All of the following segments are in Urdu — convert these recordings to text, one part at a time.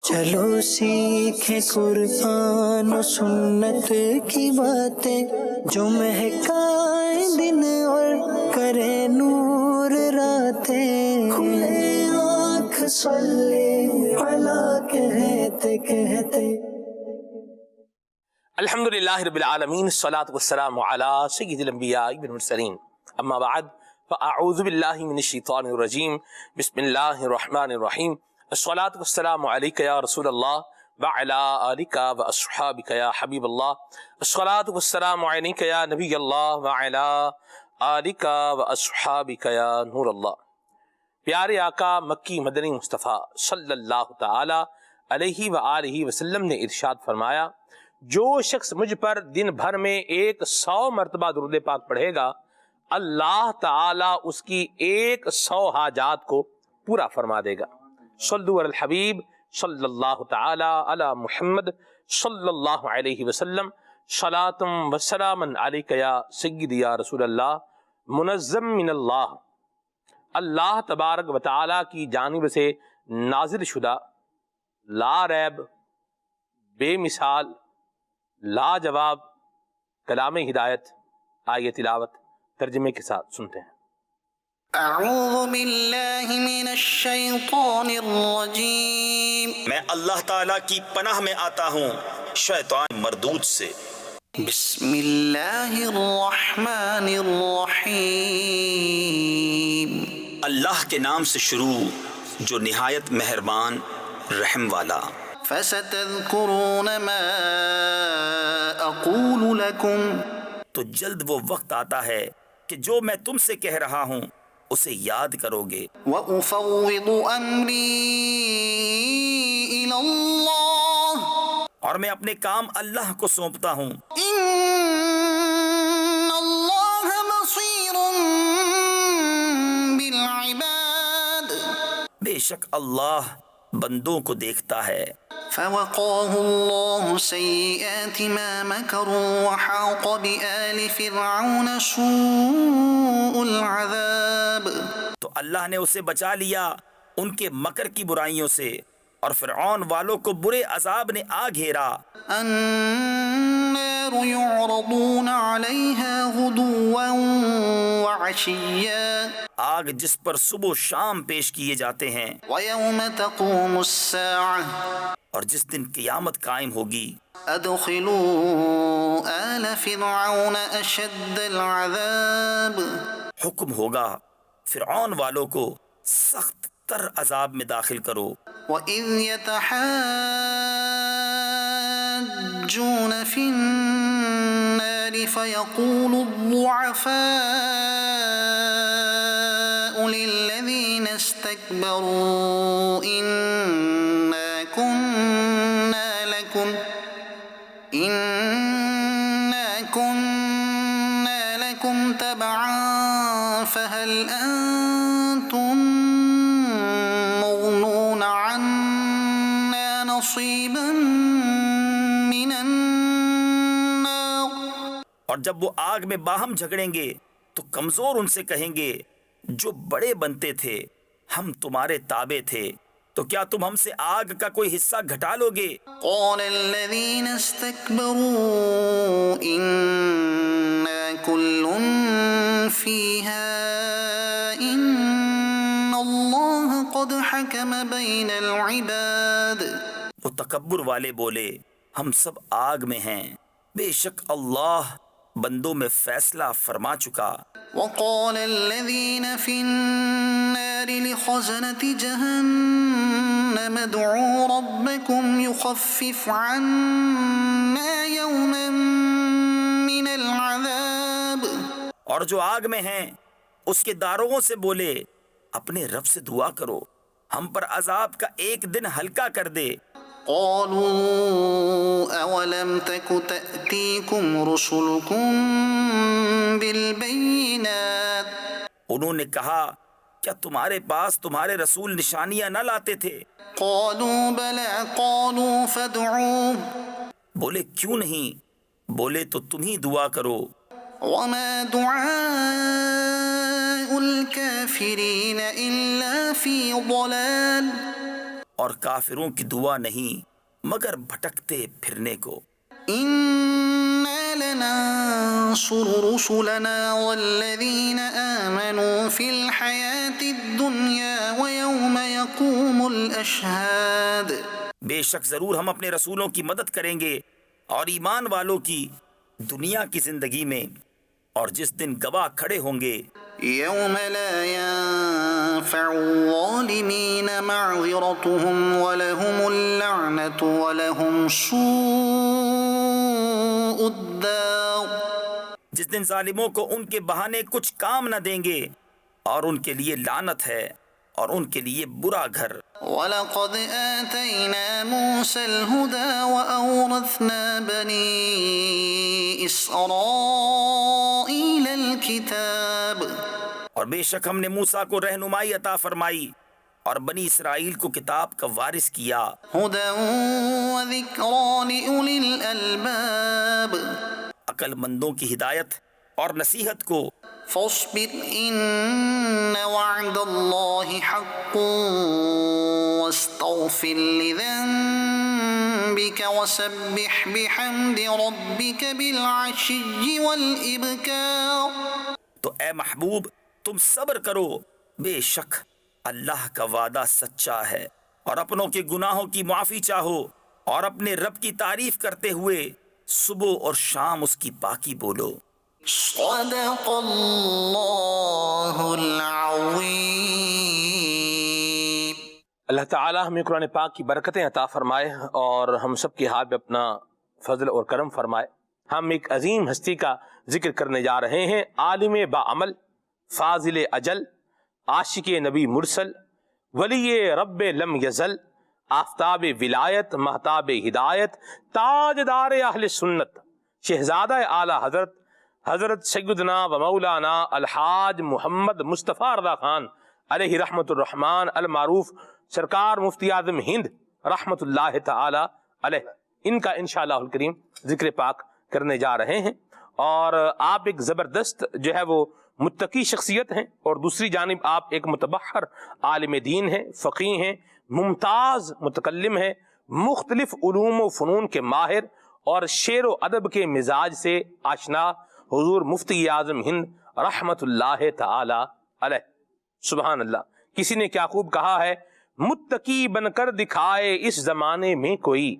چلو سیکھیں قرآن و سنت کی باتیں، جو مہکائیں دن اور کرے نور راتیں، کھلے آنکھ صلی علی کہتے کہتے۔ الحمدللہ رب العالمین، الصلاۃ والسلام علی سید الانبیاء والمرسلین، اما بعد فاعوذ باللہ من الشیطان الرجیم، بسم اللہ الرحمن الرحیم، الصلاۃ والسلام علیک یا رسول اللہ وعلی آلک واصحابک یا حبیب اللہ، الصلاۃ والسلام علیک یا نبی اللہ وعلی آلک واصحابک یا نور اللہ۔ پیارے آقا مکی مدنی مصطفیٰ صلی اللہ تعالی علیہ وآلہ وسلم نے ارشاد فرمایا، جو شخص مجھ پر دن بھر میں 100 مرتبہ درود پاک پڑھے گا، اللہ تعالیٰ اس کی 100 حاجات کو پورا فرما دے گا۔ صلو علی الحبیب صلی اللہ تعالی علی محمد صلی اللہ علیہ وسلم، صلاۃ و سلام علیک یا سیدی یا رسول اللہ، منظم من اللہ، اللہ تبارک و تعالی کی جانب سے نازل شدہ لا ریب، بے مثال، لا جواب کلام ہدایت، آیت تلاوت ترجمے کے ساتھ سنتے ہیں۔ اعوذ باللہ من الشیطان الرجیم، میں اللہ تعالیٰ کی پناہ میں آتا ہوں شیطان مردود سے۔ بسم اللہ الرحمن الرحیم، اللہ کے نام سے شروع جو نہایت مہربان رحم والا۔ فستذکرون ما اقول لکم، تو جلد وہ وقت آتا ہے کہ جو میں تم سے کہہ رہا ہوں اسے یاد کرو گے۔ وافوض امری الی اللہ، اور میں اپنے کام اللہ کو سونپتا ہوں۔ ان اللہ بصیر بالعباد، بے شک اللہ بندوں کو دیکھتا ہے۔ فوقاه الله سيئات ما مكروا وحاق بآل فرعون سوء العذاب، تو اللہ نے اسے بچا لیا ان کے مکر کی برائیوں سے، اور فرعون والوں کو برے عذاب نے آ گھیرا۔ النار يعرضون عليها غدوا وعشيا، آگ جس پر صبح و شام پیش کیے جاتے ہیں، ويوم تقوم الساعة اور جس دن قیامت قائم ہوگی، ادخلوا آل فرعون اشد العذاب، حکم ہوگا فرعون والوں کو سخت تر عذاب میں داخل کرو۔ وَإِذْ يَتَحَاجُّونَ فِي النَّارِ فَيَقُولُ الضُّعَفَاءُ لِلَّذِينَ اسْتَكْبَرُوا إِنَّا كُنَّا لَكُمْ تَبَعًا فَهَلْ أَنْتُمْ مغنون عنا نصيبا من النار، اور جب وہ آگ میں باہم جھگڑیں گے تو کمزور ان سے کہیں گے جو بڑے بنتے تھے، ہم تمہارے تابع تھے، تو کیا تم ہم سے آگ کا کوئی حصہ گھٹا لو گے؟ قال الذين استكبروا إنا كل فيها إن الله قد حكم بين العباد، وہ تکبر والے بولے ہم سب آگ میں ہیں، بے شک اللہ بندوں میں فیصلہ فرما چکا۔ وقال الذين في النار لخزنة جهنم ادعوا ربكم يخفف عنا يوما من العذاب، اور جو آگ میں ہیں اس کے داروغوں سے بولے اپنے رب سے دعا کرو ہم پر عذاب کا ایک دن ہلکا کر دے۔ قالوا اولم تك تأتيكم رسلكم بالبينات، انہوں نے کہا کیا تمہارے پاس تمہارے رسول نشانیاں نہ لاتے تھے؟ قالوا بلى قالوا فادعوا، بولے کیوں نہیں؟ بولے تو تم ہی دعا کرو۔ وما دعاء الكافرين إلا في ضلال، اور کافروں کی دعا نہیں مگر بھٹکتے پھرنے کو۔ إنا لننصر رسلنا والذين آمنوا في الحياة الدنيا ويوم يقوم الأشهاد۔ بے شک ضرور ہم اپنے رسولوں کی مدد کریں گے اور ایمان والوں کی دنیا کی زندگی میں اور جس دن گواہ کھڑے ہوں گے۔ يوم لا ينفع الظالمين معذرتهم ولهم اللعنة ولهم سوء الدار۔ جس دن ظالموں کو ان کے بہانے کچھ کام نہ دیں گے اور ان کے لیے لعنت ہے اور ان کے لیے برا گھر۔ وَلَقَدْ آتَيْنَا مُوسَى الْهُدَى وَأَوْرَثْنَا بَنِي إِسْرَائِيلَ الْكِتَابَ۔ اور بے شک ہم نے موسیٰ کو رہنمائی عطا فرمائی اور بنی اسرائیل کو کتاب کا وارث کیا۔ هُدًى وَذِكْرَى لِأُولِي الْأَلْبَابِ۔ عقل مندوں کی ہدایت اور نصیحت کو۔ فاصبر إن وعد الله حق واستغفر لذنبك وسبح بحمد ربك بالعشي والإبكار۔ تو اے محبوب تم صبر کرو، بے شک اللہ کا وعدہ سچا ہے، اور اپنوں کے گناہوں کی معافی چاہو اور اپنے رب کی تعریف کرتے ہوئے صبح اور شام اس کی پاکی بولو۔ صدق اللہ العظیم۔ اللہ تعالی ہمیں قرآن پاک کی برکتیں عطا فرمائے اور ہم سب کے ہاتھ میں اپنا فضل اور کرم فرمائے۔ ہم ایک عظیم ہستی کا ذکر کرنے جا رہے ہیں، عالم باعمل، فاضل اجل، عاشق نبی مرسل، ولی رب لم یزل، آفتاب ولایت، مہتاب ہدایت، تاجدار اہل سنت، شہزادہ اعلی حضرت سیدنا و مولانا الحاج محمد مصطفیٰ رضا خان علیہ رحمت الرحمن المعروف سرکار مفتی اعظم ہند رحمت اللہ تعالی علیہ، ان کا انشاءاللہ الکریم ذکر پاک کرنے جا رہے ہیں۔ اور آپ ایک زبردست جو ہے وہ متقی شخصیت ہیں، اور دوسری جانب آپ ایک متبحر عالم دین ہیں، فقیہ ہیں، ممتاز متکلم ہیں، مختلف علوم و فنون کے ماہر اور شعر و ادب کے مزاج سے آشنا حضور مفتی اعظم ہند رحمت اللہ تعالی علیہ۔ سبحان اللہ۔ کسی نے کیا خوب کہا ہے، متقی بن کر دکھائے اس زمانے میں کوئی،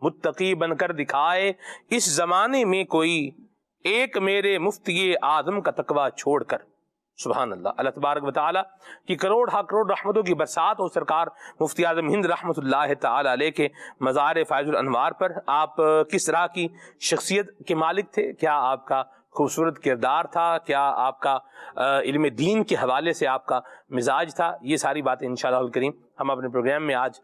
متقی بن کر دکھائے اس زمانے میں کوئی، ایک میرے مفتی اعظم کا تقوی چھوڑ کر۔ سبحان اللہ۔ اللہ تبارک و تعالیٰ کی کروڑ ہا کروڑ رحمتوں کی برسات ہو سرکار مفتی اعظم ہند رحمت اللہ تعالی علیہ کے مزار فائز الانوار پر۔ آپ کس طرح کی شخصیت کے مالک تھے، کیا آپ کا خوبصورت کردار تھا، کیا آپ کا علم دین کے حوالے سے آپ کا مزاج تھا، یہ ساری باتیں انشاءاللہ الکریم ہم اپنے پروگرام میں آج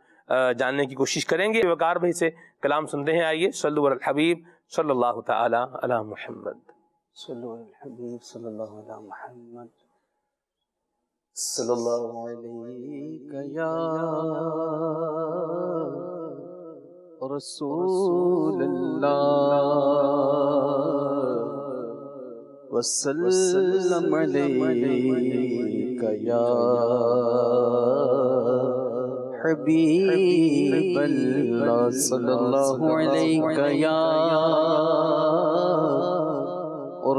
جاننے کی کوشش کریں گے۔ وقار بھائی سے کلام سنتے ہیں، آئیے۔ صلو علی الحبیب صلی اللہ تعالی علی محمد۔ صلو علی الحبیب صلی اللہ علی محمد۔ صلی اللہ علیہ یا رسول اللہ وسلم علیہ یا حبیب اللہ صلی اللہ علیہ یا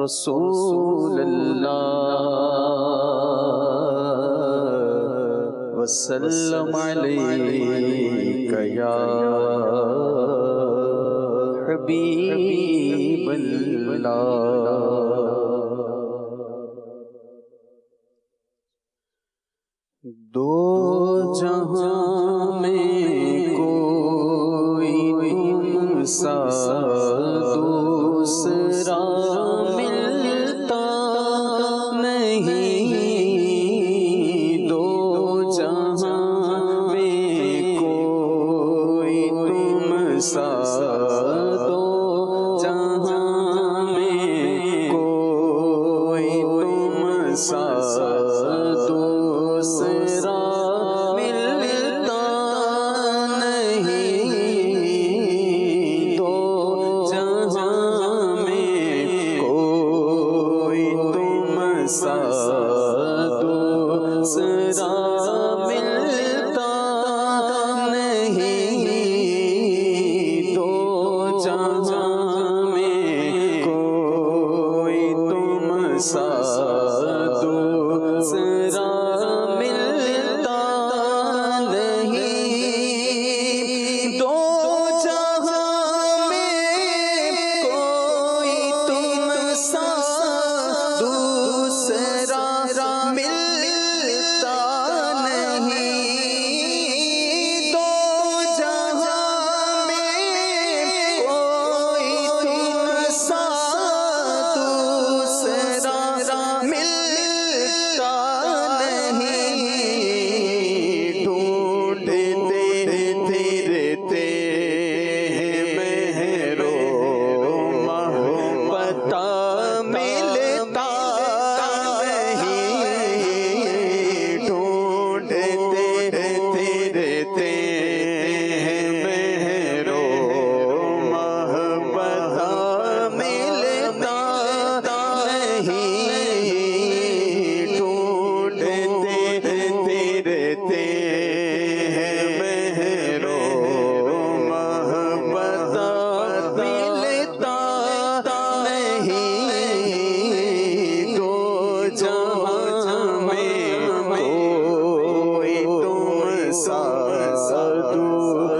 رسول اللہ وسلم علیک یا حبیب اللہ۔ دو جہاں میں کوئی تم سا دوسرا ملتا نہیں، دو جہاں میں کوئی تم سا، دو جہاں میں کوئی تم سا دوسرا ملتا نہیں، دو جہاں میں کوئی تم سا دوسرا ملتا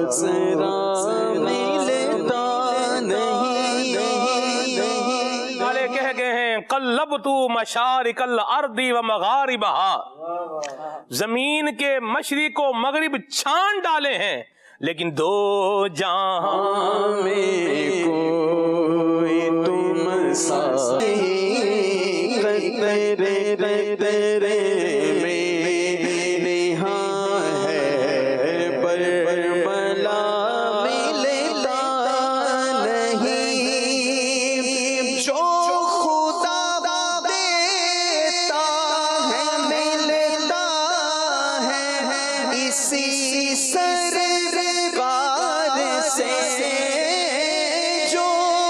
دوسرا ملتا نہیں. والے کہہ گئے ہیں قلبت مشارق الارض و مغاربہا، زمین کے مشرق و مغرب چھان ڈالے ہیں، لیکن دو جہاں میں کوئی تم سا نہیں، قطرے قطرے میں نہاں ہے برملا ملتا نہیں. جو خدا دیتا ہے ملتا ہے اسی سرکار سے. جو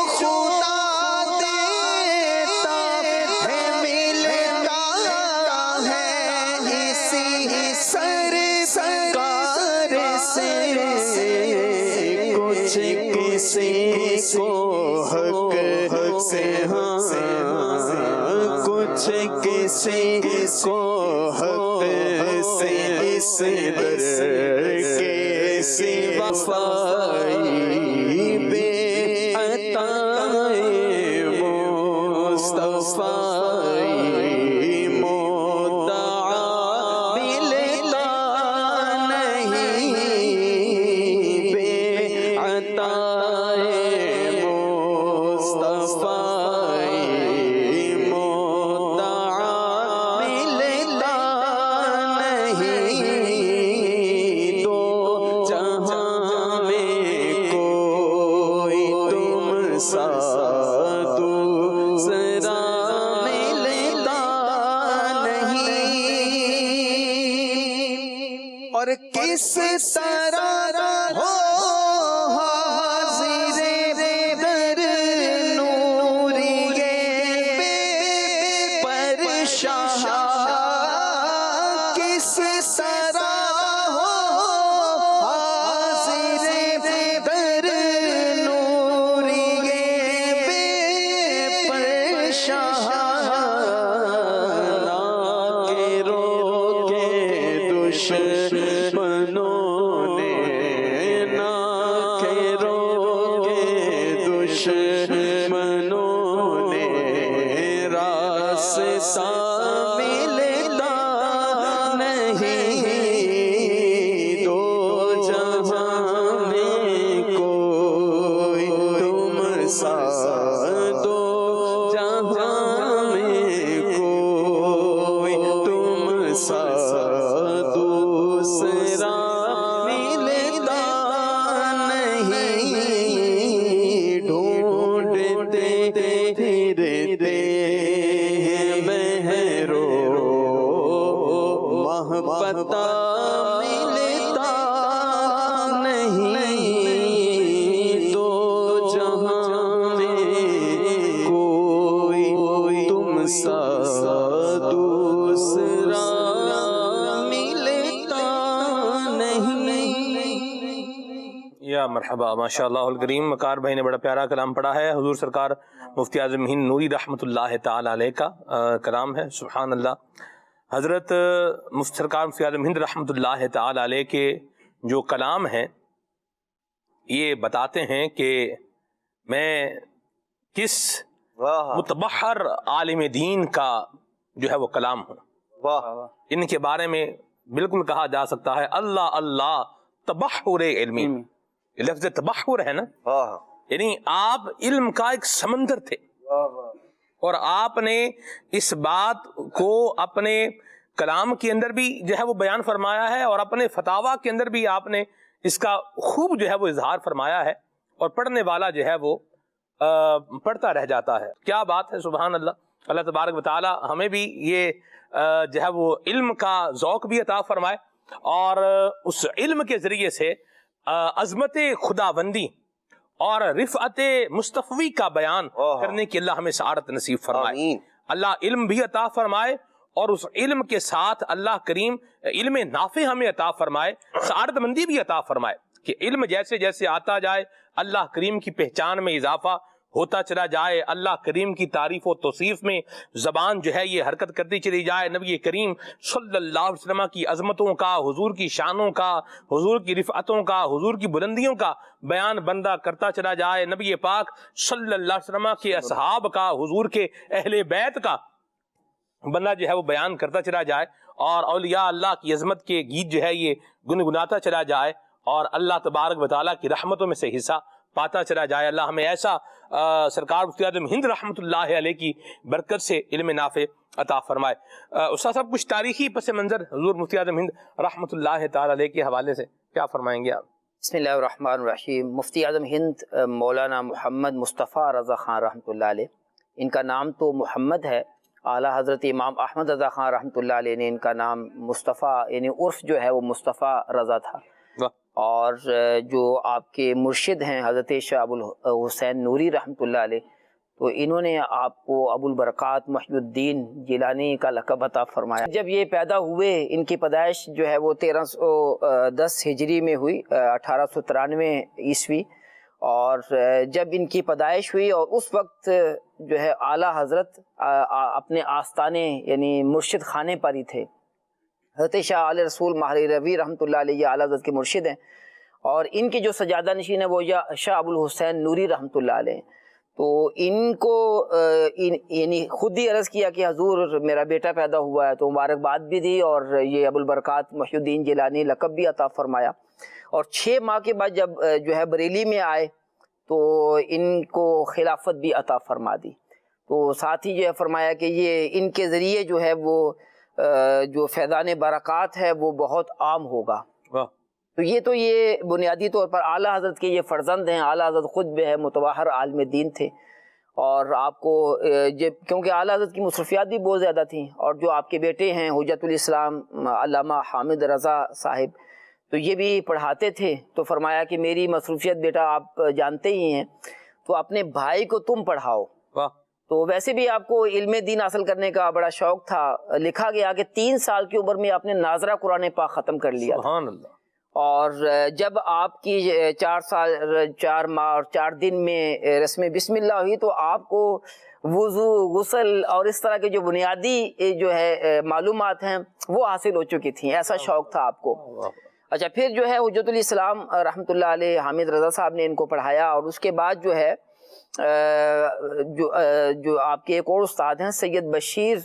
خدا دیتا ہے ملتا ہے اسی سرکار سے. کچھ کسی کو حق سے کچھ کسی کو حق سے اس در کے سوا وفائی بے عطائے مصطفی مدعا ملتا نہیں. بے عطائے مصطفی مدعا ملتا نہیں. دو جہاں میں کوئی تم سا دوسرا ملتا نہیں. اور کس طرح ہو حاضر در نوری بے پرشاہ، کس طرح ہو حاضر در نوری بے پرشاہ. نہ کہ روکے دشمنوں نے، نہ کہ روکے دشمنوں نے، راستہ ملتا نہیں. دو جہاں میں کوئی تم سا، دو جہاں میں کوئی تم سا دوسرا ملتا نہیں. ڈھونڈتے پھرتے ہیں مہرو محبت ملتا نہیں. دو جہاں میں کوئی تم سا دوسرا ملتا نہیں. یا مرحبا، ماشاء اللہ الکریم. وقار بھائی نے بڑا پیارا کلام پڑھا ہے. حضور سرکار مفتی اعظم ہند نوری رحمۃ اللہ تعالی علیہ کا کلام ہے. سبحان اللہ. حضرت سرکار مفتی اعظم ہند رحمۃ اللہ تعالی علیہ کے جو کلام ہیں یہ بتاتے ہیں کہ میں کس متبحر عالم دین کا جو ہے وہ کلام ہوں. ان کے بارے میں بالکل کہا جا سکتا ہے اللہ اللہ تبحر علمی. لفظ تبحر ہے نا، یعنی آپ علم کا ایک سمندر تھے اور آپ نے اس بات کو اپنے کلام کے اندر بھی جو ہے وہ بیان فرمایا ہے اور اپنے فتاوا کے اندر بھی آپ نے اس کا خوب جو ہے وہ اظہار فرمایا ہے اور پڑھنے والا جو ہے وہ پڑھتا رہ جاتا ہے. کیا بات ہے، سبحان اللہ. اللہ تبارک و تعالی ہمیں بھی یہ جو ہے وہ علم کا ذوق بھی عطا فرمائے اور اس علم کے ذریعے سے عظمت خداوندی اور رفعت مصطفی کا بیان کرنے کی اللہ ہمیں سعادت نصیب فرمائے. اللہ علم بھی عطا فرمائے اور اس علم کے ساتھ اللہ کریم علم نافع ہمیں عطا فرمائے، سعادت مندی بھی عطا فرمائے کہ علم جیسے جیسے آتا جائے اللہ کریم کی پہچان میں اضافہ ہوتا چلا جائے، اللہ کریم کی تعریف و توصیف میں زبان جو ہے یہ حرکت کرتی چلی جائے، نبی کریم صلی اللہ علیہ وسلم کی عظمتوں کا، حضور کی شانوں کا، حضور کی رفعتوں کا، حضور کی بلندیوں کا بیان بندہ کرتا چلا جائے، نبی پاک صلی اللہ علیہ وسلم کے اصحاب کا، حضور کے اہل بیت کا بندہ جو ہے وہ بیان کرتا چلا جائے، اور اولیاء اللہ کی عظمت کے گیت جو ہے یہ گنگناتا چلا جائے، اور اللہ تبارک و تعالیٰ کی رحمتوں میں سے حصہ پاتا چلا جائے۔ اللہ ہمیں ایسا سرکار مفتی اعظم ہند رحمۃ اللہ علیہ کی برکت سے علم نافع عطا فرمائے۔ استاد صاحب کچھ تاریخی پس منظر حضور مفتی اعظم ہند رحمۃ اللہ تعالیٰ علیہ کے حوالے سے کیا فرمائیں گے آپ؟ بسم اللہ الرحمن الرحیم۔ مفتی اعظم ہند مولانا محمد مصطفیٰ رضا خان رحمۃ اللہ علیہ، ان کا نام تو محمد ہے، اعلیٰ حضرت امام احمد رضا خان رحمۃ اللہ علیہ نے ان کا نام مصطفیٰ یعنی عرف جو ہے وہ مصطفیٰ رضا تھا، اور جو آپ کے مرشد ہیں حضرت شاہ ابو الحسین نوری رحمۃ اللہ علیہ، تو انہوں نے آپ کو ابو البرکات محی الدین جیلانی کا لقب عطا فرمایا۔ جب یہ پیدا ہوئے، ان کی پیدائش جو ہے وہ 1310 ہجری میں ہوئی، 1893 عیسوی، اور جب ان کی پیدائش ہوئی اور اس وقت جو ہے اعلیٰ حضرت اپنے آستانے یعنی مرشد خانے پر ہی تھے۔ حضرت شاہ علیہ رسول ماہر روی رحمۃ اللہ علیہ اعلیٰ حضرت کے مرشد ہیں، اور ان کے جو سجادہ نشین ہے وہ شاہ ابو الحسین نوری رحمۃ اللہ علیہ۔ تو ان کو یعنی خود ہی عرض کیا کہ حضور میرا بیٹا پیدا ہوا ہے، تو مبارکباد بھی دی، اور یہ ابو البرکات محی الدین جیلانی لقب بھی عطا فرمایا۔ اور 6 ماہ کے بعد جب جو ہے بریلی میں آئے تو ان کو خلافت بھی عطا فرما دی۔ تو ساتھ ہی جو ہے فرمایا کہ یہ ان کے ذریعے جو ہے وہ جو فیضان برکات ہے وہ بہت عام ہوگا۔ تو یہ بنیادی طور پر اعلیٰ حضرت کے یہ فرزند ہیں۔ اعلیٰ حضرت خود بھی ہے متبحر عالم دین تھے، اور آپ کو کیونکہ اعلیٰ حضرت کی مصروفیات بھی بہت زیادہ تھیں، اور جو آپ کے بیٹے ہیں حجت الاسلام علامہ حامد رضا صاحب، تو یہ بھی پڑھاتے تھے۔ تو فرمایا کہ میری مصروفیت بیٹا آپ جانتے ہی ہیں، تو اپنے بھائی کو تم پڑھاؤ۔ تو ویسے بھی آپ کو علم دین حاصل کرنے کا بڑا شوق تھا۔ لکھا گیا کہ 3 سال کی عمر میں آپ نے ناظرہ قرآن پاک ختم کر لیا۔ سبحان اللہ۔ اور جب آپ کی 4 ماہ اور 4 دن میں رسم بسم اللہ ہوئی، تو آپ کو وضو، غسل اور اس طرح کے جو بنیادی جو ہے معلومات ہیں وہ حاصل ہو چکی تھیں، ایسا شوق تھا آپ کو۔ اچھا، پھر جو ہے حجت الاسلام رحمۃ اللہ علیہ حامد رضا صاحب نے ان کو پڑھایا، اور اس کے بعد جو ہے جو آپ کے ایک اور استاد ہیں سید بشیر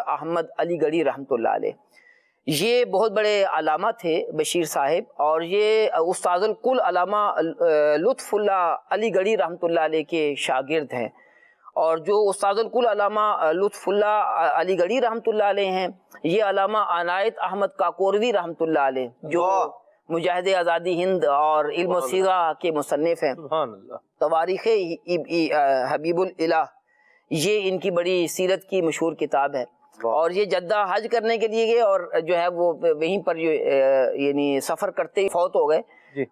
احمد علی گڑھی رحمۃ اللہ علیہ، یہ بہت بڑے علامہ تھے بشیر صاحب، اور یہ استاد الکل علامہ لطف اللہ علی گڑھی رحمۃ اللہ علیہ کے شاگرد ہیں۔ اور جو استاد الکل علامہ لطف اللہ علی گڑھی رحمۃ اللہ علیہ ہیں، یہ علامہ عنایت احمد کاکوروی رحمۃ اللہ علیہ جو مجاہد آزادی ہند اور علم و سیغہ کے مصنف ہیں۔ تواریخ حبیب الالہ، یہ ان کی بڑی سیرت کی مشہور کتاب ہے، اور یہ جدہ حج کرنے کے لیے گئے، اور جو ہے وہ وہیں پر جو یعنی سفر کرتے ہی فوت ہو گئے،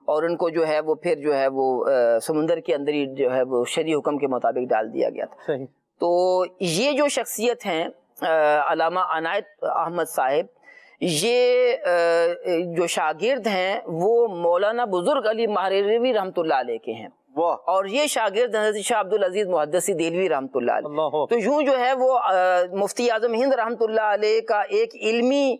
اور ان کو جو ہے وہ پھر جو ہے وہ سمندر کے اندر ہی جو ہے وہ شرعی حکم کے مطابق ڈال دیا گیا تھا۔ تو یہ جو شخصیت ہیں علامہ عنایت احمد صاحب، یہ جو شاگرد ہیں وہ مولانا بزرگ علی مہروی رحمۃ اللہ علیہ کے ہیں، اور یہ شاگرد حضرت شاہ عبد العزیز محدثی دہلوی رحمۃ اللہ علیہ۔ تو یوں جو ہے وہ مفتی اعظم ہند رحمۃ اللہ علیہ کا ایک علمی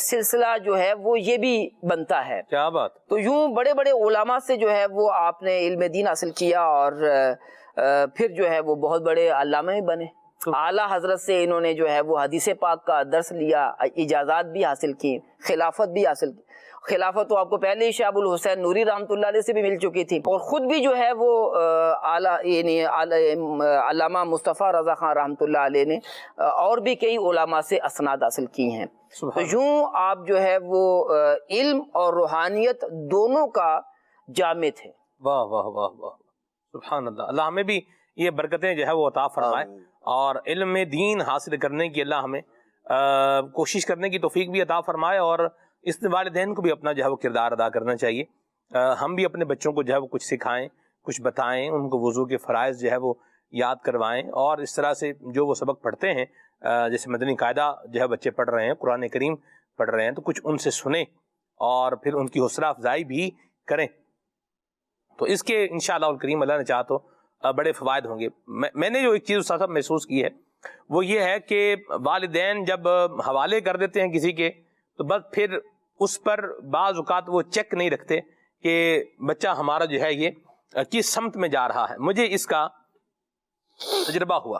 سلسلہ جو ہے وہ یہ بھی بنتا ہے۔ کیا بات! تو یوں بڑے بڑے علماء سے جو ہے وہ آپ نے علم دین حاصل کیا، اور پھر جو ہے وہ بہت بڑے علامہ بھی بنے۔ اعلیٰ حضرت سے انہوں نے جو ہے وہ حدیث پاک کا درس لیا، اجازات بھی حاصل کی، خلافت بھی حاصل کی۔ خلافت تو آپ کو پہلے ہی شاہ ابو الحسین نوری رحمۃ اللہ علیہ سے بھی مل چکی تھی، اور خود بھی جو ہے وہ یعنی علامہ مصطفیٰ رضا خان رحمۃ اللہ علیہ نے اور بھی کئی علماء سے اسناد حاصل کی ہیں۔ تو یوں آپ جو ہے وہ علم اور روحانیت دونوں کا جامع تھے۔ واہ واہ واہ واہ، سبحان اللہ۔ اللہ ہمیں بھی یہ برکتیں جو ہے وہ عطا فرمائے، اور علم دین حاصل کرنے کی اللہ ہمیں کوشش کرنے کی توفیق بھی عطا فرمائے، اور اس والدین کو بھی اپنا جو ہے وہ کردار ادا کرنا چاہیے۔ ہم بھی اپنے بچوں کو جو ہے وہ کچھ سکھائیں، کچھ بتائیں، ان کو وضو کے فرائض جو ہے وہ یاد کروائیں، اور اس طرح سے جو وہ سبق پڑھتے ہیں، جیسے مدنی قاعدہ جو ہے بچے پڑھ رہے ہیں، قرآن کریم پڑھ رہے ہیں، تو کچھ ان سے سنیں اور پھر ان کی حوصلہ افزائی بھی کریں۔ تو اس کے انشاءاللہ الکریم اللہ نے چاہا تو بڑے فوائد ہوں گے. میں نے جو ایک چیز استاد صاحب محسوس کی ہے وہ یہ ہے کہ والدین جب حوالے کر دیتے ہیں کسی کے تو بس پھر اس پر بعض اوقات وہ چیک نہیں رکھتے کہ بچہ ہمارا جو ہے یہ کس سمت میں جا رہا ہے. مجھے اس کا تجربہ ہوا.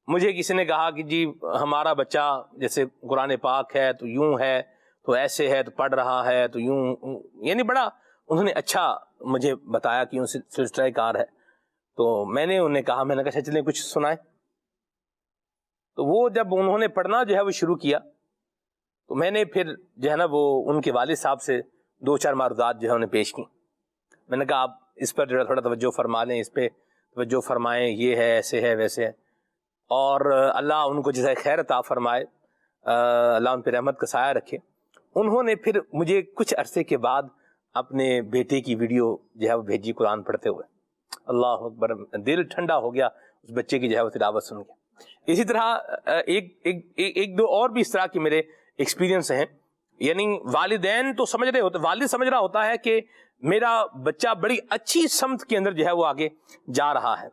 مجھے کسی نے کہا کہ جی ہمارا بچہ جیسے قرآن پاک ہے تو یوں ہے تو ایسے ہے تو پڑھ رہا ہے تو یوں, یعنی بڑا انہوں نے اچھا مجھے بتایا کہ یوں سلسلہ کار ہے. تو میں نے انہیں کہا, میں نے کہا چلیں کچھ سنائیں. تو وہ جب انہوں نے پڑھنا جو ہے وہ شروع کیا تو میں نے پھر جو ہے نا وہ ان کے والد صاحب سے 2-4 معروضات جو ہے انہیں پیش کی. میں نے کہا آپ اس پر جو ہے تھوڑا توجہ فرما لیں, اس پہ توجہ فرمائیں, یہ ہے ایسے ہے ویسے ہے, اور اللہ ان کو جیسے خیر عطا فرمائے, اللہ ان پہ رحمت کا سایہ رکھے. انہوں نے پھر مجھے کچھ عرصے کے بعد اپنے بیٹے کی ویڈیو جو ہے وہ بھیجی قرآن پڑھتے ہوئے. اللہ اکبر, دل ٹھنڈا ہو گیا اس بچے کی جو ہے وہ تلاوت سن کے. اسی طرح ایک دو اور بھی اس طرح کے میرے ایکسپیرینس ہیں. یعنی والدین تو سمجھ رہے ہوتے, والد سمجھ رہا ہوتا ہے کہ میرا بچہ بڑی اچھی سمت کے اندر جو ہے وہ آگے جا رہا ہے,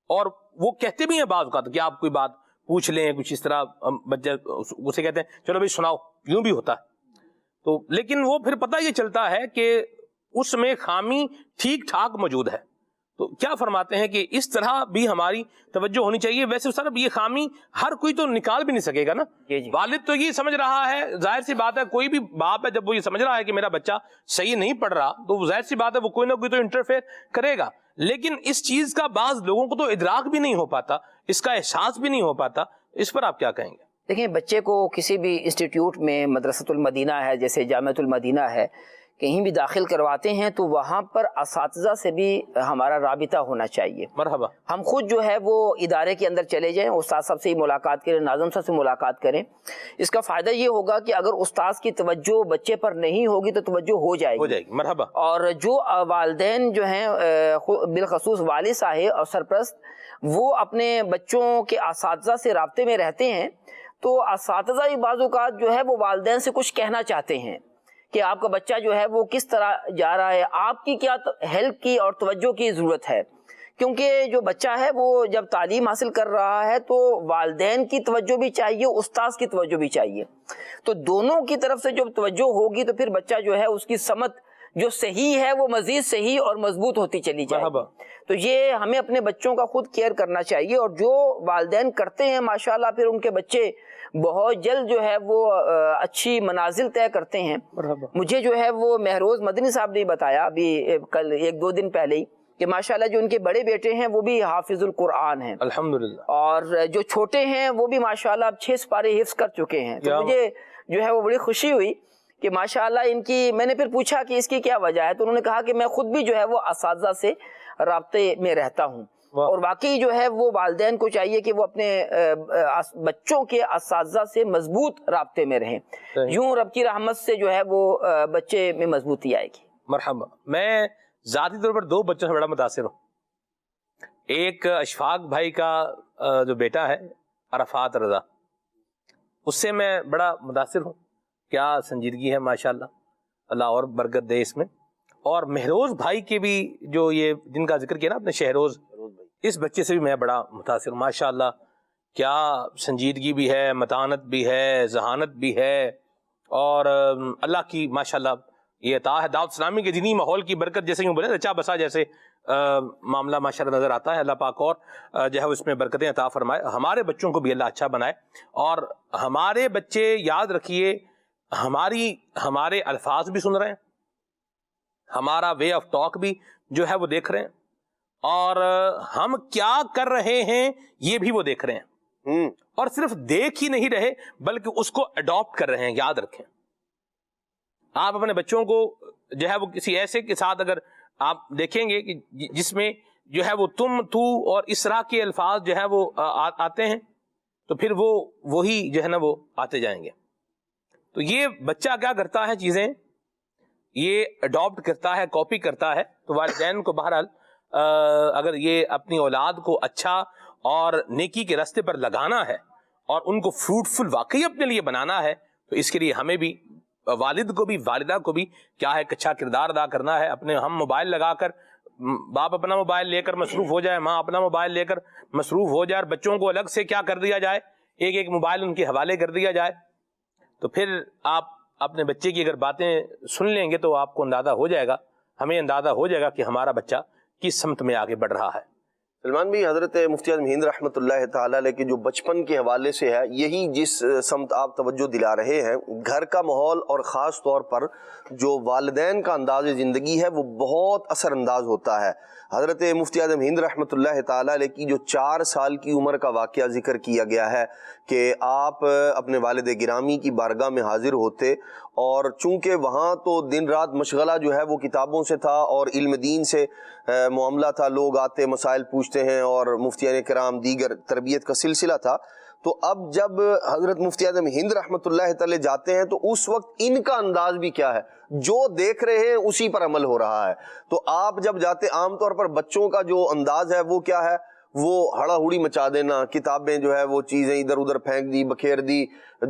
اور وہ کہتے بھی ہیں بعض اوقات کہ آپ کوئی بات پوچھ لیں کچھ اس طرح, بچے اسے کہتے ہیں چلو بھائی سناؤ, یوں بھی ہوتا ہے. تو لیکن وہ پھر پتہ یہ چلتا ہے کہ اس میں خامی ٹھیک ٹھاک موجود ہے. تو کیا فرماتے ہیں کہ اس طرح بھی ہماری توجہ ہونی چاہیے. ویسے صاحب یہ خامی ہر کوئی تو نکال بھی نہیں سکے گا نا. والد تو یہ سمجھ رہا ہے, ظاہر سی بات ہے, کوئی بھی باپ ہے جب وہ یہ سمجھ رہا ہے کہ میرا بچہ صحیح نہیں پڑھ رہا تو ظاہر سی بات ہے وہ کوئی نہ کوئی تو انٹرفیئر کرے گا. لیکن اس چیز کا بعض لوگوں کو تو ادراک بھی نہیں ہو پاتا, اس کا احساس بھی نہیں ہو پاتا. اس پر آپ کیا کہیں گے؟ دیکھیں, بچے کو کسی بھی انسٹیٹیوٹ میں, مدرسۃ المدینہ ہے جیسے جامعۃ المدینہ ہے, کہیں بھی داخل کرواتے ہیں تو وہاں پر اساتذہ سے بھی ہمارا رابطہ ہونا چاہیے. مرحبا. ہم خود جو ہے وہ ادارے کے اندر چلے جائیں, استاد صاحب سے ملاقات کریں, ناظم صاحب سے ملاقات کریں. اس کا فائدہ یہ ہوگا کہ اگر استاد کی توجہ بچے پر نہیں ہوگی تو توجہ ہو جائے گی. مرحبا. اور جو والدین جو ہیں بالخصوص والد صاحب اور سرپرست, وہ اپنے بچوں کے اساتذہ سے رابطے میں رہتے ہیں تو اساتذہ بھی بعض اوقات جو ہے وہ والدین سے کچھ کہنا چاہتے ہیں کہ آپ کا بچہ جو ہے وہ کس طرح جا رہا ہے, آپ کی کیا ہیلپ کی اور توجہ کی ضرورت ہے. کیونکہ جو بچہ ہے وہ جب تعلیم حاصل کر رہا ہے تو والدین کی توجہ بھی چاہیے, استاذ کی توجہ بھی چاہیے. تو دونوں کی طرف سے جب توجہ ہوگی تو پھر بچہ جو ہے اس کی سمت جو صحیح ہے وہ مزید صحیح اور مضبوط ہوتی چلی جائے گی. تو یہ ہمیں اپنے بچوں کا خود کیئر کرنا چاہیے, اور جو والدین کرتے ہیں ماشاءاللہ پھر ان کے بچے بہت جلد جو ہے وہ اچھی منازل طے کرتے ہیں. مجھے جو ہے وہ مہروز مدنی صاحب نے بتایا ابھی کل 1-2 دن پہلے ہی کہ ماشاءاللہ جو ان کے بڑے بیٹے ہیں وہ بھی حافظ القرآن ہیں الحمدللہ, اور جو چھوٹے ہیں وہ بھی ماشاءاللہ اب 6 سپارے حفظ کر چکے ہیں. تو مجھے جو ہے وہ بڑی خوشی ہوئی کہ ماشاءاللہ ان کی, میں نے پھر پوچھا کہ اس کی کیا وجہ ہے, تو انہوں نے کہا کہ میں خود بھی جو ہے وہ اساتذہ سے رابطے میں رہتا ہوں. اور واقعی جو ہے وہ والدین کو چاہیے کہ وہ اپنے بچوں کے اساتذہ سے مضبوط رابطے میں رہیں. یوں رب کی رحمت سے جو ہے وہ بچے میں مضبوطی آئے گی. مرحبا. میں ذاتی طور پر 2 بچوں سے بڑا متاثر ہوں. ایک اشفاق بھائی کا جو بیٹا ہے عرفات رضا, اس سے میں بڑا متاثر ہوں. کیا سنجیدگی ہے ماشاءاللہ, اللہ اور برکت دے اس میں. اور مہروز بھائی کے بھی جو یہ جن کا ذکر کیا نا اپنے شہروز, اس بچے سے بھی میں بڑا متاثر ہوں. ماشاءاللہ کیا سنجیدگی بھی ہے, متانت بھی ہے, ذہانت بھی ہے, اور اللہ کی ماشاءاللہ یہ عطا ہے. دعوت اسلامی کے دینی ماحول کی برکت, جیسے یوں بولے رچا بسا جیسے معاملہ ماشاءاللہ نظر آتا ہے. اللہ پاک اور جو ہے اس میں برکتیں عطا فرمائے. ہمارے بچوں کو بھی اللہ اچھا بنائے, اور ہمارے بچے یاد رکھیے ہمارے الفاظ بھی سن رہے ہیں, ہمارا وے آف ٹاک بھی جو ہے وہ دیکھ رہے ہیں, اور ہم کیا کر رہے ہیں یہ بھی وہ دیکھ رہے ہیں. اور صرف دیکھ ہی نہیں رہے بلکہ اس کو اڈاپٹ کر رہے ہیں. یاد رکھیں, آپ اپنے بچوں کو جو ہے وہ کسی ایسے کے ساتھ اگر آپ دیکھیں گے کہ جس میں جو ہے وہ تم, تو اور اس طرح کے الفاظ جو ہے وہ آتے ہیں, تو پھر وہ وہی جو ہے نا وہ آتے جائیں گے. تو یہ بچہ کیا کرتا ہے, چیزیں یہ اڈاپٹ کرتا ہے, کاپی کرتا ہے. تو والدین کو بہرحال اگر یہ اپنی اولاد کو اچھا اور نیکی کے راستے پر لگانا ہے اور ان کو فروٹفل واقعی اپنے لیے بنانا ہے, تو اس کے لیے ہمیں بھی, والد کو بھی والدہ کو بھی کیا ہے, اچھا کردار ادا کرنا ہے. اپنے ہم موبائل لگا کر باپ اپنا موبائل لے کر مصروف ہو جائے، ماں اپنا موبائل لے کر مصروف ہو جائے، اور بچوں کو الگ سے کیا کر دیا جائے، ایک ایک موبائل ان کے حوالے کر دیا جائے، تو پھر آپ اپنے بچے کی اگر باتیں سن لیں گے تو آپ کو اندازہ ہو جائے گا، ہمیں اندازہ ہو جائے گا کہ ہمارا بچہ کس سمت میں آگے بڑھ رہا ہے۔ سلمان بھائی، حضرت مفتی اعظم ہند رحمۃ اللہ تعالیٰ علیہ کے جو بچپن کے حوالے سے ہے، یہی جس سمت آپ توجہ دلا رہے ہیں، گھر کا ماحول اور خاص طور پر جو والدین کا انداز زندگی ہے وہ بہت اثر انداز ہوتا ہے۔ حضرت مفتی اعظم ہند رحمۃ اللہ تعالیٰ علیہ کی جو 4 سال کی عمر کا واقعہ ذکر کیا گیا ہے کہ آپ اپنے والد گرامی کی بارگاہ میں حاضر ہوتے، اور چونکہ وہاں تو دن رات مشغلہ جو ہے وہ کتابوں سے تھا اور علم دین سے معاملہ تھا، لوگ آتے مسائل پوچھتے ہیں اور مفتیان کرام دیگر تربیت کا سلسلہ تھا، تو اب جب حضرت مفتی اعظم ہند رحمۃ اللہ تعالی جاتے ہیں تو اس وقت ان کا انداز بھی کیا ہے، جو دیکھ رہے ہیں اسی پر عمل ہو رہا ہے۔ تو آپ جب جاتے، عام طور پر بچوں کا جو انداز ہے وہ کیا ہے، وہ ہڑا ہڑی مچا دینا، کتابیں جو ہے وہ چیزیں ادھر ادھر پھینک دی، بکھیر دی،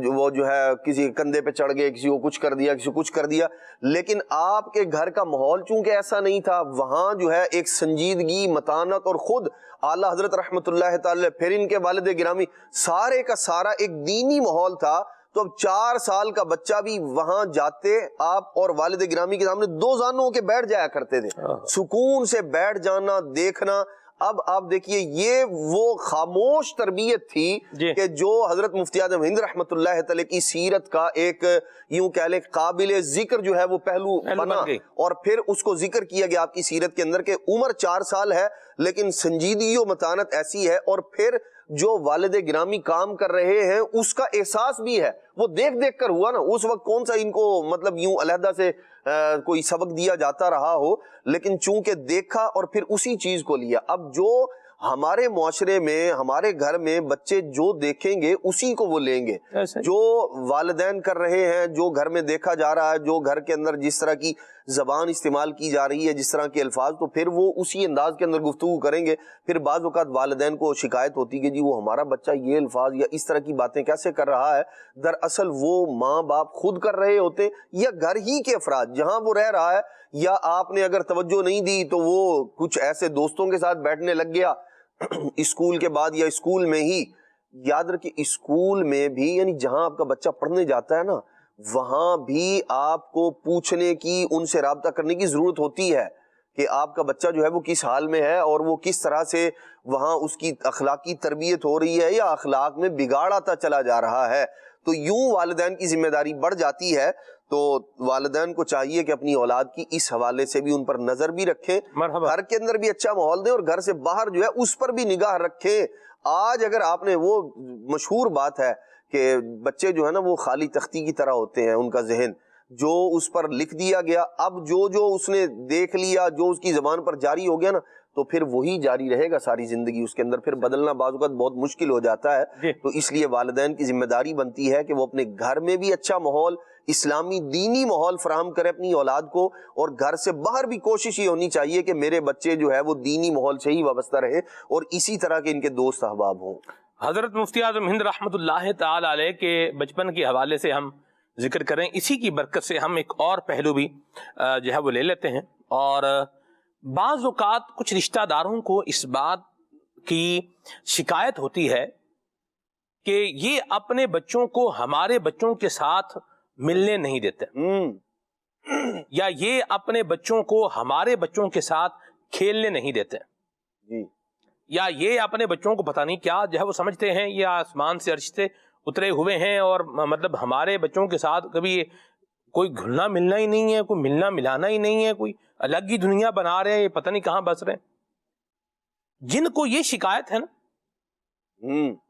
وہ جو ہے کسی کندھے پہ چڑھ گئے، کسی کو کچھ کر دیا، کسی کو کچھ کر دیا۔ لیکن آپ کے گھر کا ماحول چونکہ ایسا نہیں تھا، وہاں جو ہے ایک سنجیدگی، متانت، اور خود اعلیٰ حضرت رحمت اللہ تعالی، پھر ان کے والد گرامی، سارے کا سارا ایک دینی ماحول تھا۔ تو اب 4 سال کا بچہ بھی وہاں جاتے، آپ اور والد گرامی کے سامنے 2 زانوں ہو کے بیٹھ جایا کرتے تھے، سکون سے بیٹھ جانا، دیکھنا۔ اب آپ دیکھیے، یہ وہ خاموش تربیت تھی کہ جو حضرت مفتی اعظم ہند رحمت اللہ تعالی کی سیرت کا ایک یوں کہہ لیں قابل ذکر جو ہے وہ پہلو بنا، اور پھر اس کو ذکر کیا گیا آپ کی سیرت کے اندر کہ عمر 4 سال ہے لیکن سنجیدگی و متانت ایسی ہے، اور پھر جو والد گرامی کام کر رہے ہیں اس کا احساس بھی ہے، وہ دیکھ دیکھ کر ہوا نا۔ اس وقت کون سا ان کو مطلب یوں علیحدہ سے کوئی سبق دیا جاتا رہا ہو، لیکن چونکہ دیکھا اور پھر اسی چیز کو لیا۔ اب جو ہمارے معاشرے میں، ہمارے گھر میں بچے جو دیکھیں گے اسی کو وہ لیں گے، جو والدین کر رہے ہیں، جو گھر میں دیکھا جا رہا ہے، جو گھر کے اندر جس طرح کی زبان استعمال کی جا رہی ہے، جس طرح کے الفاظ، تو پھر وہ اسی انداز کے اندر گفتگو کریں گے۔ پھر بعض اوقات والدین کو شکایت ہوتی کہ جی وہ ہمارا بچہ یہ الفاظ یا اس طرح کی باتیں کیسے کر رہا ہے، دراصل وہ ماں باپ خود کر رہے ہوتے، یا گھر ہی کے افراد جہاں وہ رہ رہا ہے، یا آپ نے اگر توجہ نہیں دی تو وہ کچھ ایسے دوستوں کے ساتھ بیٹھنے لگ گیا اسکول کے بعد، یا اسکول میں ہی۔ یاد رکھیں، اسکول میں بھی، یعنی جہاں آپ کا بچہ پڑھنے جاتا ہے نا، وہاں بھی آپ کو پوچھنے کی، ان سے رابطہ کرنے کی ضرورت ہوتی ہے کہ آپ کا بچہ جو ہے وہ کس حال میں ہے، اور وہ کس طرح سے وہاں اس کی اخلاقی تربیت ہو رہی ہے، یا اخلاق میں بگاڑ آتا چلا جا رہا ہے۔ تو یوں والدین کی ذمہ داری بڑھ جاتی ہے۔ تو والدین کو چاہیے کہ اپنی اولاد کی اس حوالے سے بھی ان پر نظر بھی رکھیں، گھر کے اندر بھی اچھا ماحول دیں، اور گھر سے باہر جو ہے اس پر بھی نگاہ رکھیں۔ آج اگر آپ نے، وہ مشہور بات ہے کہ بچے جو ہے نا وہ خالی تختی کی طرح ہوتے ہیں، ان کا ذہن جو اس پر لکھ دیا گیا، اب جو اس نے دیکھ لیا، جو اس کی زبان پر جاری ہو گیا نا، تو پھر وہی جاری رہے گا ساری زندگی اس کے اندر، پھر بدلنا بعض اوقات بہت مشکل ہو جاتا ہے۔ تو اس لیے والدین کی ذمہ داری بنتی ہے کہ وہ اپنے گھر میں بھی اچھا ماحول، اسلامی دینی ماحول فراہم کرے اپنی اولاد کو، اور گھر سے باہر بھی کوشش یہ ہونی چاہیے کہ میرے بچے جو ہے وہ دینی ماحول سے ہی وابستہ رہے، اور اسی طرح کے ان کے دوست احباب ہوں۔ حضرت مفتی اعظم ہند رحمت اللہ تعالی علیہ کے بچپن کے حوالے سے ہم ذکر کریں، اسی کی برکت سے ہم ایک اور پہلو بھی جو ہے وہ لے لیتے ہیں۔ اور بعض اوقات کچھ رشتہ داروں کو اس بات کی شکایت ہوتی ہے کہ یہ اپنے بچوں کو ہمارے بچوں کے ساتھ ملنے نہیں دیتے، یا یہ اپنے بچوں کو ہمارے بچوں کے ساتھ کھیلنے نہیں دیتے، یا یہ اپنے بچوں کو پتہ نہیں کیا جو ہے وہ سمجھتے ہیں یہ آسمان سے عرش سے اترے ہوئے ہیں، اور مطلب ہمارے بچوں کے ساتھ کبھی کوئی گھلنا ملنا ہی نہیں ہے، کوئی ملنا ملانا ہی نہیں ہے، کوئی الگ ہی دنیا بنا رہے ہیں، یہ پتہ نہیں کہاں بس رہے ہیں۔ جن کو یہ شکایت ہے نا،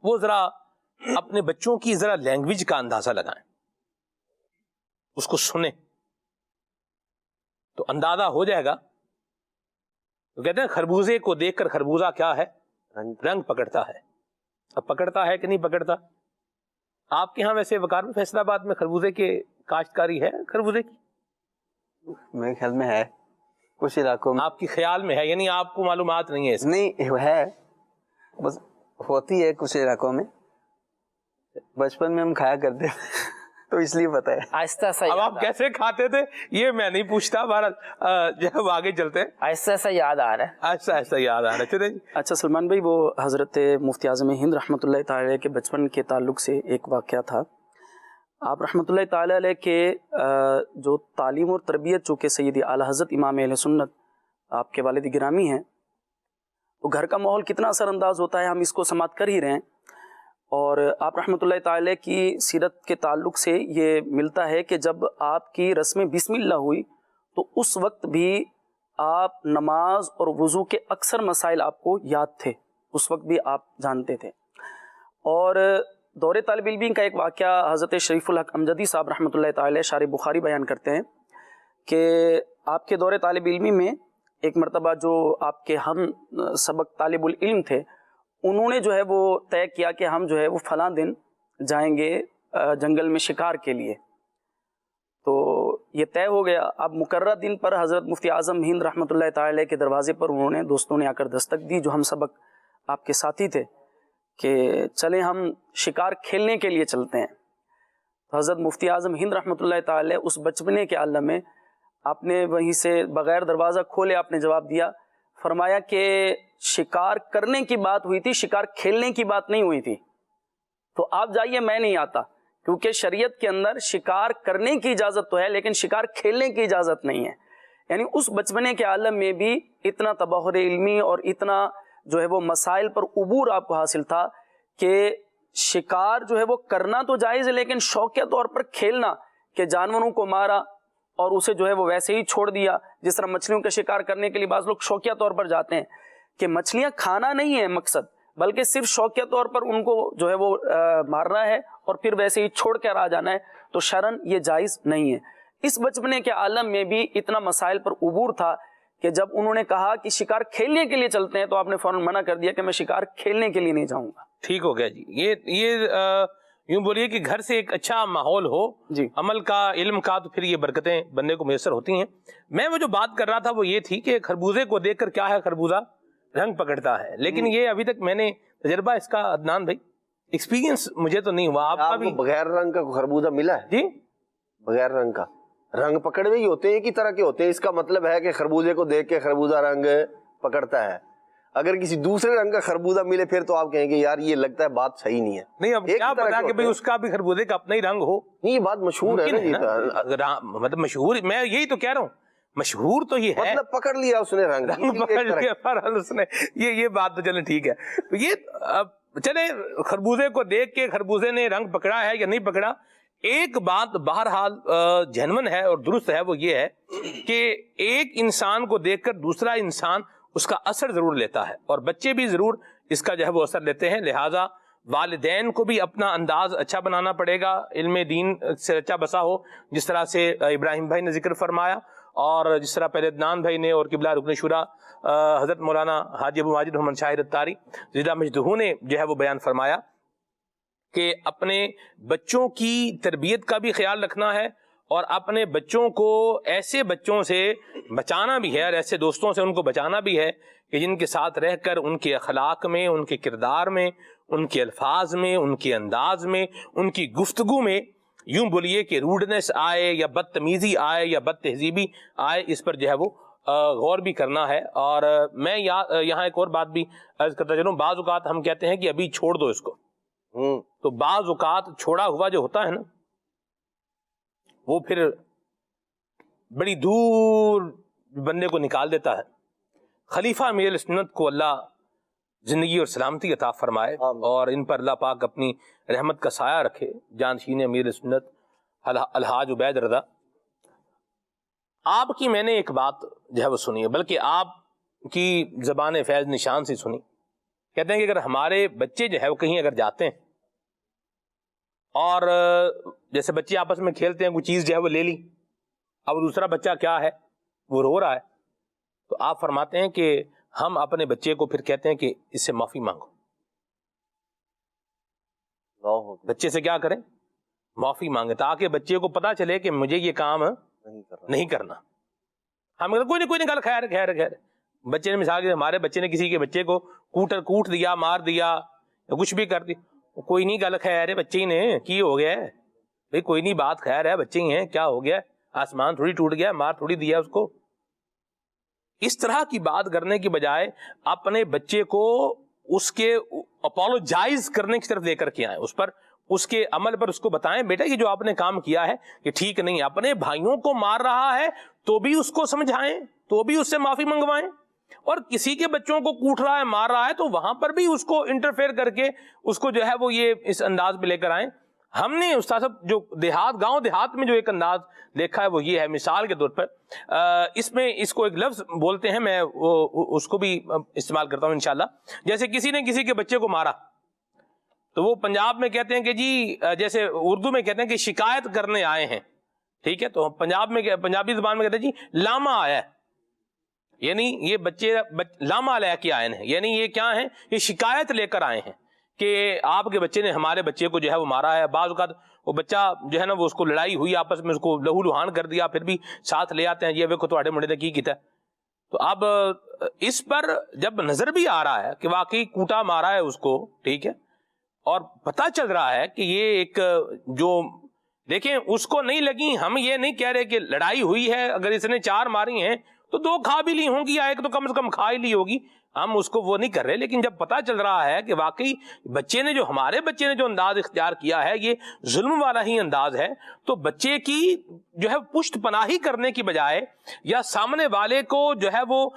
وہ ذرا اپنے بچوں کی ذرا لینگویج کا اندازہ لگائیں، اس کو سنیں تو اندازہ ہو جائے گا۔ تو کہتے ہیں خربوزے کو دیکھ کر خربوزہ کیا ہے، رنگ پکڑتا ہے۔ اب پکڑتا ہے کہ نہیں پکڑتا؟ آپ کے ہاں ویسے وقار میں فیصلہ آباد میں خربوزے کے کاشتکاری ہے، خربوزے کی؟ میرے خیال میں ہے، کچھ علاقوں میں۔ آپ کی خیال میں ہے، یعنی آپ کو معلومات نہیں ہے اس کی؟ نہیں ہے، بس ہوتی ہے کچھ علاقوں میں، بچپن میں ہم کھایا کرتے تو اس لیے پتہ ہے. آہستہ سا اب آپ کیسے کھاتے تھے یہ میں نہیں پوچھتا، بہرحال جب آگے چلتے ہیں آہستہ سا یاد آ رہا ہے. ایسا ایسا یاد آ رہا ہے. چلیں جی. اچھا سلمان بھائی، وہ حضرت مفتی اعظم ہند رحمۃ اللہ تعالی علیہ کے بچپن کے تعلق سے ایک واقعہ تھا. آپ رحمۃ اللہ تعالی علیہ کے جو تعلیم اور تربیت چونکہ سیدی اعلیٰ حضرت امام اہل سنت آپ کے والد گرامی ہیں، تو گھر کا ماحول کتنا اثر انداز ہوتا ہے ہم اس کو سماعت کر ہی رہے ہیں. اور آپ رحمۃ اللہ تعالی کی سیرت کے تعلق سے یہ ملتا ہے کہ جب آپ کی رسم بسم اللہ ہوئی تو اس وقت بھی آپ نماز اور وضو کے اکثر مسائل آپ کو یاد تھے، اس وقت بھی آپ جانتے تھے. اور دور طالب علمی کا ایک واقعہ حضرت شریف الحق امجدی صاحب رحمۃ اللہ تعالی شارح بخاری بیان کرتے ہیں کہ آپ کے دور طالب علمی میں ایک مرتبہ جو آپ کے ہم سبق طالب العلم تھے، انہوں نے جو ہے وہ طے کیا کہ ہم جو ہے وہ فلاں دن جائیں گے جنگل میں شکار کے لیے. تو یہ طے ہو گیا. اب مقررہ دن پر حضرت مفتی اعظم ہند رحمۃ اللہ تعالی کے دروازے پر انہوں نے دوستوں نے آ کر دستک دی جو ہم سبق آپ کے ساتھی تھے کہ چلیں ہم شکار کھیلنے کے لیے چلتے ہیں. تو حضرت مفتی اعظم ہند رحمۃ اللہ تعالی اس بچپنے کے عالم میں آپ نے وہیں سے بغیر دروازہ کھولے آپ نے جواب دیا، فرمایا کہ شکار کرنے کی بات ہوئی تھی، شکار کھیلنے کی بات نہیں ہوئی تھی. تو آپ جائیے، میں نہیں آتا، کیونکہ شریعت کے اندر شکار کرنے کی اجازت تو ہے لیکن شکار کھیلنے کی اجازت نہیں ہے. یعنی اس بچپنے کے عالم میں بھی اتنا تبحر علمی اور اتنا جو ہے وہ مسائل پر عبور آپ کو حاصل تھا کہ شکار جو ہے وہ کرنا تو جائز ہے لیکن شوقیہ طور پر کھیلنا کہ جانوروں کو مارا اور اسے جو ہے وہ ویسے ہی چھوڑ دیا. جس طرح مچھلیوں کا شکار کرنے کے لیے بعض لوگ شوقیہ طور پر جاتے ہیں کہ مچھلیاں کھانا نہیں ہے مقصد، بلکہ صرف شوقیہ طور پر ان کو جو ہے وہ مارنا ہے اور پھر ویسے ہی چھوڑ کر آ جانا ہے، تو شرعاً یہ جائز نہیں ہے. اس بچپنے کے عالم میں بھی اتنا مسائل پر عبور تھا کہ جب انہوں نے کہا کہ شکار کھیلنے کے لیے چلتے ہیں تو آپ نے فوراً منع کر دیا کہ میں شکار کھیلنے کے لیے نہیں جاؤں گا. ٹھیک ہو گیا جی. یہ یوں بولیے کہ گھر سے ایک اچھا ماحول ہو جی، عمل کا علم کا، تو پھر یہ برکتیں بندے کو میسر ہوتی ہیں. میں وہ جو بات کر رہا تھا وہ یہ تھی کہ خربوزے کو دیکھ کر کیا ہے، خربوزہ رنگ پکڑتا ہے، لیکن یہ ابھی تک میں نے تجربہ اس کا عدنان بھائی ایکسپیرینس مجھے تو نہیں ہوا. آپ کا بھی بغیر رنگ کا خربوزہ ملا ہے؟ جی بغیر رنگ کا رنگ پکڑے ہی ہوتے ہیں، ایک ہی طرح کے ہوتے ہیں. اس کا مطلب ہے کہ خربوزے کو دیکھ کے خربوزہ رنگ پکڑتا ہے. اگر کسی دوسرے رنگ کا خربوزہ ملے پھر تو آپ کہیں گے یار یہ لگتا ہے بات صحیح نہیں ہے. نہیں، اب کیا پتا کہ بھئی اس کا بھی خربوزے کا اپنا ہی رنگ ہو. نہیں یہ بات مشہور ہے نا، مطلب مشہور، میں یہی تو کہہ رہا ہوں، مشہور تو یہ ہے، مطلب پکڑ لیا اس نے رنگ پکڑ لیا بہرحال اس نے. یہ بات تو چلیں ٹھیک ہے. تو یہ چلیں خربوزے کو دیکھ کے خربوزے نے رنگ پکڑا ہے یا نہیں پکڑا، ایک بات بہرحال جینون ہے اور درست ہے، وہ یہ ہے کہ ایک انسان کو دیکھ کر دوسرا انسان اس کا اثر ضرور لیتا ہے، اور بچے بھی ضرور اس کا جو ہے وہ اثر لیتے ہیں. لہٰذا والدین کو بھی اپنا انداز اچھا بنانا پڑے گا، علم دین سے اچھا بسا ہو، جس طرح سے ابراہیم بھائی نے ذکر فرمایا، اور جس طرح پہلے عدنان بھائی نے اور قبلہ رکن شورا حضرت مولانا حاجی ابو ماجد محمد شاہد الطاری زیدہ مجدہو نے جو ہے وہ بیان فرمایا کہ اپنے بچوں کی تربیت کا بھی خیال رکھنا ہے، اور اپنے بچوں کو ایسے بچوں سے بچانا بھی ہے اور ایسے دوستوں سے ان کو بچانا بھی ہے کہ جن کے ساتھ رہ کر ان کے اخلاق میں، ان کے کردار میں، ان کے الفاظ میں، ان کے انداز میں، ان کی گفتگو میں یوں بولیے کہ روڈنس آئے یا بدتمیزی آئے یا بد تہذیبی آئے، اس پر جو ہے وہ غور بھی کرنا ہے. اور میں یہاں ایک اور بات بھی عرض کرتا چلوں، بعض اوقات ہم کہتے ہیں کہ ابھی چھوڑ دو اس کو، تو بعض اوقات چھوڑا ہوا جو ہوتا ہے نا وہ پھر بڑی دور بندے کو نکال دیتا ہے. خلیفہ امیر سنت کو اللہ زندگی اور سلامتی عطا فرمائے اور ان پر اللہ پاک اپنی رحمت کا سایہ رکھے. جانشین امیر سنت الحاج عبید رضا، آپ کی میں نے ایک بات جو ہے وہ سنی ہے، بلکہ آپ کی زبان فیض نشان سے سنی. کہتے ہیں کہ اگر ہمارے بچے جو ہے وہ کہیں اگر جاتے ہیں اور جیسے بچے آپس میں کھیلتے ہیں، کوئی چیز جو ہے وہ لے لی، اب دوسرا بچہ کیا ہے وہ رو رہا ہے، تو آپ فرماتے ہیں کہ ہم اپنے بچے کو پھر کہتے ہیں کہ اس سے معافی مانگو. بچے سے کیا کریں؟ معافی مانگے، تاکہ بچے کو پتا چلے کہ مجھے یہ کام نہیں کرنا. ہم کوئی نہیں گل خیر خیر خیر. بچے نے مثال کے ہمارے بچے نے کسی کے بچے کو کوٹ دیا، مار دیا یا کچھ بھی کر دی، کوئی نہیں گل خیر ہے، بچے ہی نے کی ہو گیا ہے، بھائی کوئی نہیں، بات خیر ہے، بچے ہی ہیں، کیا ہو گیا، آسمان تھوڑی ٹوٹ گیا، مار تھوڑی دیا اس کو. اس طرح کی بات کرنے کی بجائے اپنے بچے کو اس کے اپولوجائز کرنے کی طرف لے کر کے آئیں، اس پر، اس کے عمل پر اس کو بتائیں بیٹا یہ جو آپ نے کام کیا ہے یہ ٹھیک نہیں. اپنے بھائیوں کو مار رہا ہے تو بھی اس کو سمجھائیں، تو بھی اس سے معافی منگوائیں، اور کسی کے بچوں کو کوٹ رہا ہے، مار رہا ہے تو وہاں پر بھی اس کو انٹرفیئر کر کے اس کو جو ہے وہ یہ اس انداز میں لے کر آئیں. ہم نے استاد صاحب جو گاؤں دیہات میں جو ایک انداز دیکھا ہے وہ یہ ہے، مثال کے طور پر اس میں اس کو ایک لفظ بولتے ہیں، میں اس کو بھی استعمال کرتا ہوں انشاءاللہ. جیسے کسی نے کسی کے بچے کو مارا تو وہ پنجاب میں کہتے ہیں کہ جی، جیسے اردو میں کہتے ہیں کہ شکایت کرنے آئے ہیں، ٹھیک ہے، تو پنجابی زبان میں کہتے ہیں جی لاما آیا ہے، یعنی یہ بچے لاما لے کے آئے ہیں، یعنی یہ کیا ہیں، یہ شکایت لے کر آئے ہیں کہ آپ کے بچے نے ہمارے بچے کو جو ہے وہ مارا ہے. بعض اوقات وہ بچہ جو ہے نا وہ اس کو لڑائی ہوئی آپس میں، اس کو لہو لہان کر دیا، پھر بھی ساتھ لے آتے ہیں، یہ ویکھو تواڈے منڈے نے کی کیتا ہے. تو اب اس پر جب نظر بھی آ رہا ہے کہ واقعی کوٹا مارا ہے اس کو، ٹھیک ہے، اور پتہ چل رہا ہے کہ یہ ایک جو دیکھیں اس کو نہیں لگی، ہم یہ نہیں کہہ رہے کہ لڑائی ہوئی ہے، اگر اس نے 4 ماری ہیں تو 2 کھا بھی لی ہوں گی، یا ایک تو کم سے کم کھا ہی لی ہوگی، ہم اس کو وہ نہیں کر رہے. لیکن جب پتہ چل رہا ہے کہ واقعی ہمارے بچے نے جو انداز اختیار کیا ہے یہ ظلم والا ہی انداز ہے، تو بچے کی جو ہے پشت پناہی کرنے کی بجائے یا سامنے والے کو جو ہے وہ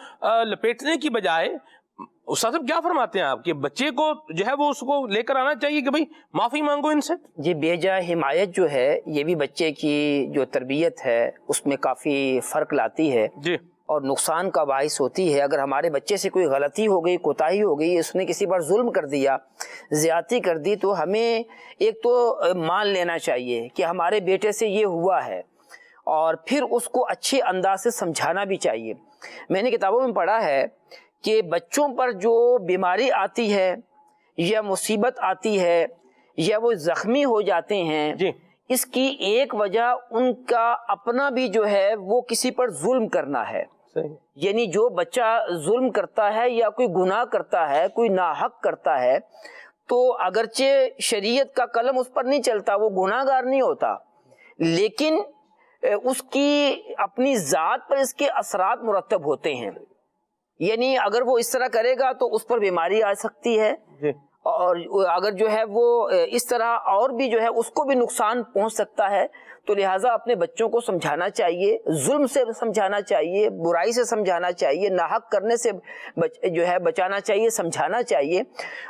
لپیٹنے کی بجائے، استاد صاحب کیا فرماتے ہیں آپ کہ بچے کو جو ہے وہ اس کو لے کر آنا چاہیے کہ بھائی معافی مانگو ان سے؟ جی، بے جا حمایت جو ہے یہ بھی بچے کی جو تربیت ہے اس میں کافی فرق لاتی ہے جی، اور نقصان کا باعث ہوتی ہے. اگر ہمارے بچے سے کوئی غلطی ہو گئی، کوتاہی ہو گئی، اس نے کسی پر ظلم کر دیا، زیادتی کر دی، تو ہمیں ایک تو مان لینا چاہیے کہ ہمارے بیٹے سے یہ ہوا ہے، اور پھر اس کو اچھے انداز سے سمجھانا بھی چاہیے. میں نے کتابوں میں پڑھا ہے کہ بچوں پر جو بیماری آتی ہے یا مصیبت آتی ہے یا وہ زخمی ہو جاتے ہیں، جی، اس کی ایک وجہ ان کا اپنا بھی جو ہے وہ کسی پر ظلم کرنا ہے. صحیح. یعنی جو بچہ ظلم کرتا ہے یا کوئی گناہ کرتا ہے، کوئی ناحق کرتا ہے، تو اگرچہ شریعت کا قلم اس پر نہیں چلتا، وہ گناہ گار نہیں ہوتا، لیکن اس کی اپنی ذات پر اس کے اثرات مرتب ہوتے ہیں. یعنی اگر وہ اس طرح کرے گا تو اس پر بیماری آ سکتی ہے، اور اگر جو ہے وہ اس طرح اور بھی جو ہے اس کو بھی نقصان پہنچ سکتا ہے. تو لہٰذا اپنے بچوں کو سمجھانا چاہیے، ظلم سے سمجھانا چاہیے، برائی سے سمجھانا چاہیے، ناحق کرنے سے جو ہے بچانا چاہیے، سمجھانا چاہیے،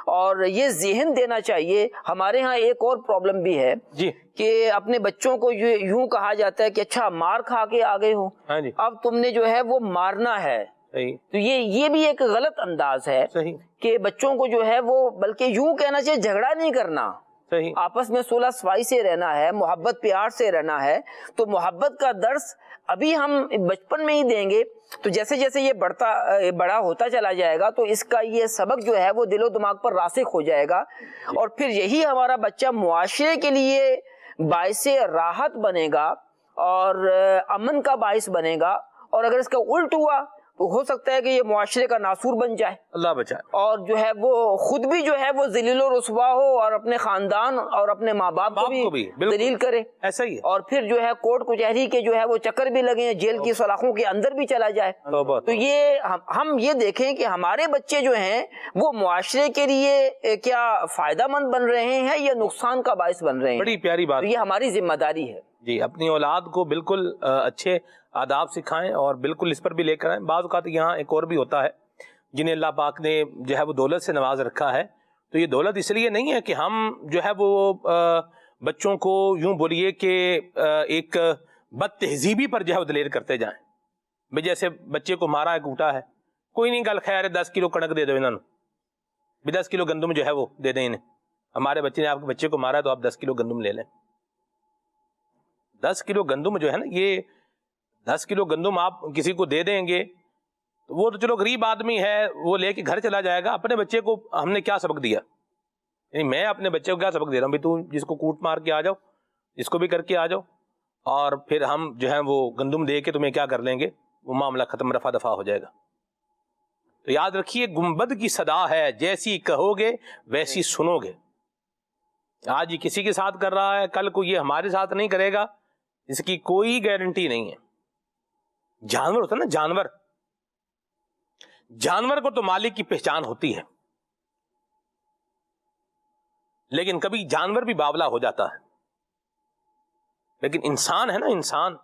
اور یہ ذہن دینا چاہیے. ہمارے ہاں ایک اور پرابلم بھی ہے جی، کہ اپنے بچوں کو یوں کہا جاتا ہے کہ اچھا مار کھا کے آ گئے ہو، ہاں جی، اب تم نے جو ہے وہ مارنا ہے. صحیح، تو یہ بھی ایک غلط انداز ہے صحیح، کہ بچوں کو جو ہے وہ بلکہ یوں کہنا چاہیے جھگڑا نہیں کرنا، صحیح، آپس میں صلح صفائی سے رہنا ہے، محبت پیار سے رہنا ہے. تو محبت کا درس ابھی ہم بچپن میں ہی دیں گے تو جیسے جیسے یہ بڑا ہوتا چلا جائے گا تو اس کا یہ سبق جو ہے وہ دل و دماغ پر راسخ ہو جائے گا، اور پھر یہی ہمارا بچہ معاشرے کے لیے باعث راحت بنے گا اور امن کا باعث بنے گا. اور اگر اس کا الٹ ہوا تو ہو سکتا ہے کہ یہ معاشرے کا ناسور بن جائے، اللہ بچائے، اور جو ہے وہ خود بھی جو ہے وہ ذلیل و رسوا ہو اور اپنے خاندان اور اپنے ماں باپ کو بھی ذلیل کرے. ایسا ہی ہے، اور پھر جو ہے کورٹ کچہری کے جو ہے وہ چکر بھی لگے، جیل کی سلاخوں کے اندر بھی چلا جائے. تو یہ ہم یہ دیکھیں کہ ہمارے بچے جو ہیں وہ معاشرے کے لیے کیا فائدہ مند بن رہے ہیں یا نقصان کا باعث بن رہے ہیں. بڑی پیاری بات. تو یہ ہماری ذمہ داری ہے. جی، اپنی اولاد کو بالکل اچھے آداب سکھائیں اور بالکل اس پر بھی لے کر آئیں. بعض اوقات یہاں ایک اور بھی ہوتا ہے جنہیں اللہ پاک نے جو ہے وہ دولت سے نواز رکھا ہے، تو یہ دولت اس لیے نہیں ہے کہ ہم جو ہے وہ بچوں کو یوں بولیے کہ ایک بد تہذیبی پر جو ہے وہ دلیر کرتے جائیں. بھئی جیسے بچے کو مارا ہے، کوٹا ہے، کوئی نہیں، گل خیر ہے 10 کلو کنک دے دو انہوں نے، بھی 10 کلو گندم جو ہے وہ دے دیں انہیں. ہمارے بچے نے آپ کے بچے کو مارا ہے تو آپ 10 کلو گندم لے لیں. 10 کلو گندم جو ہے نا، یہ 10 کلو گندم آپ کسی کو دے دیں گے تو وہ تو چلو غریب آدمی ہے، وہ لے کے گھر چلا جائے گا. اپنے بچے کو ہم نے کیا سبق دیا؟ یعنی میں اپنے بچے کو کیا سبق دے رہا ہوں؟ بھائی تو جس کو کوٹ مار کے آ جاؤ، اس کو بھی کر کے آ جاؤ، اور پھر ہم جو ہے وہ گندم دے کے تمہیں کیا کر لیں گے، وہ معاملہ ختم، رفع دفع ہو جائے گا. تو یاد رکھیے، گنبد کی صدا ہے، جیسی کہو گے ویسی سنو گے. آج یہ کسی کے ساتھ کر رہا ہے، کل کو یہ ہمارے ساتھ نہیں کرے گا، اس کی کوئی گارنٹی نہیں ہے۔ جانور ہوتا ہے نا، جانور کو تو مالک کی پہچان ہوتی ہے، لیکن کبھی جانور بھی باولا ہو جاتا ہے، لیکن انسان ہے نا، انسان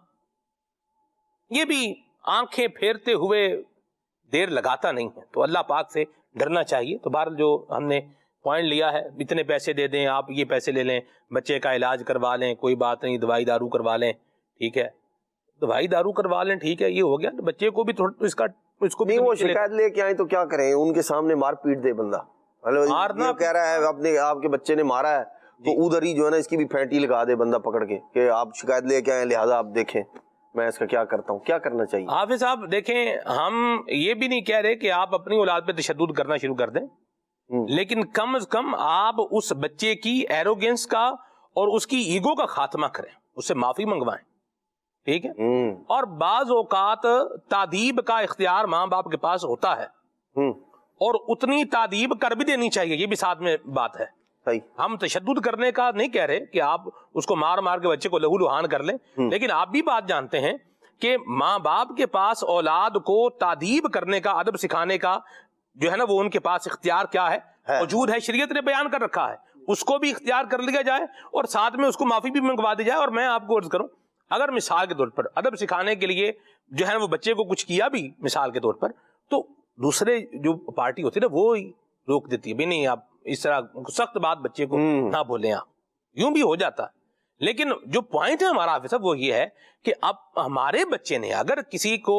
یہ بھی آنکھیں پھیرتے ہوئے دیر لگاتا نہیں ہے، تو اللہ پاک سے ڈرنا چاہیے۔ تو بہرحال جو ہم نے پوائنٹ لیا ہے، اتنے پیسے دے دیں، آپ یہ پیسے لے لیں، بچے کا علاج کروا لیں، کوئی بات نہیں، دوائی دارو کروا لیں، ٹھیک ہے، دوائی دارو کروا لیں، ٹھیک ہے، یہ ہو گیا، بچے کو بھی اس کو بھی نہیں، وہ شکایت لے کے آئیں تو کیا کریں، ان کے سامنے مار پیٹ دے بندہ، مارنا کہہ رہا ہے آپ کے بچے نے مارا ہے تو ادھر ہی جو ہے نا اس کی بھی پھینٹی لگا دے بندہ پکڑ کے کہ آپ شکایت لے کے آئیں، لہٰذا آپ دیکھیں میں اس کا کیا کرتا ہوں۔ کیا کرنا چاہیے؟ حافظ صاحب دیکھیں، ہم یہ بھی نہیں کہہ رہے کہ آپ اپنی اولاد پہ تشدد کرنا شروع کر دیں، لیکن کم از کم آپ اس بچے کی ایروگینس کا اور اس کی ایگو کا خاتمہ کریں، اس سے معافی منگوائیں، ٹھیک ہے، اور بعض اوقات تادیب کا اختیار ماں باپ کے پاس ہوتا ہے، اور اتنی تادیب کر بھی دینی چاہیے، یہ بھی ساتھ میں بات ہے۔ ہم تشدد کرنے کا نہیں کہہ رہے کہ آپ اس کو مار مار کے بچے کو لہو لہان کر لیں، لیکن آپ بھی بات جانتے ہیں کہ ماں باپ کے پاس اولاد کو تادیب کرنے کا، ادب سکھانے کا جو ہے نا، وہ ان کے پاس اختیار کیا ہے، موجود ہے، شریعت نے بیان کر رکھا ہے، اس کو بھی اختیار کر لیا جائے اور ساتھ میں اس کو معافی بھی منگوا دی جائے۔ اور میں آپ کو عرض کروں، اگر مثال کے طور پر ادب سکھانے کے لیے جو ہے وہ بچے کو کچھ کیا بھی مثال کے طور پر، تو دوسرے جو پارٹی ہوتی ہے نا، وہ روک دیتی ہے، بھی نہیں آپ اس طرح سخت بات بچے کو نہ بولیں، آپ یوں بھی ہو جاتا ہے۔ لیکن جو پوائنٹ ہے ہمارا حافظ صاحب وہ یہ ہے کہ اب ہمارے بچے نے اگر کسی کو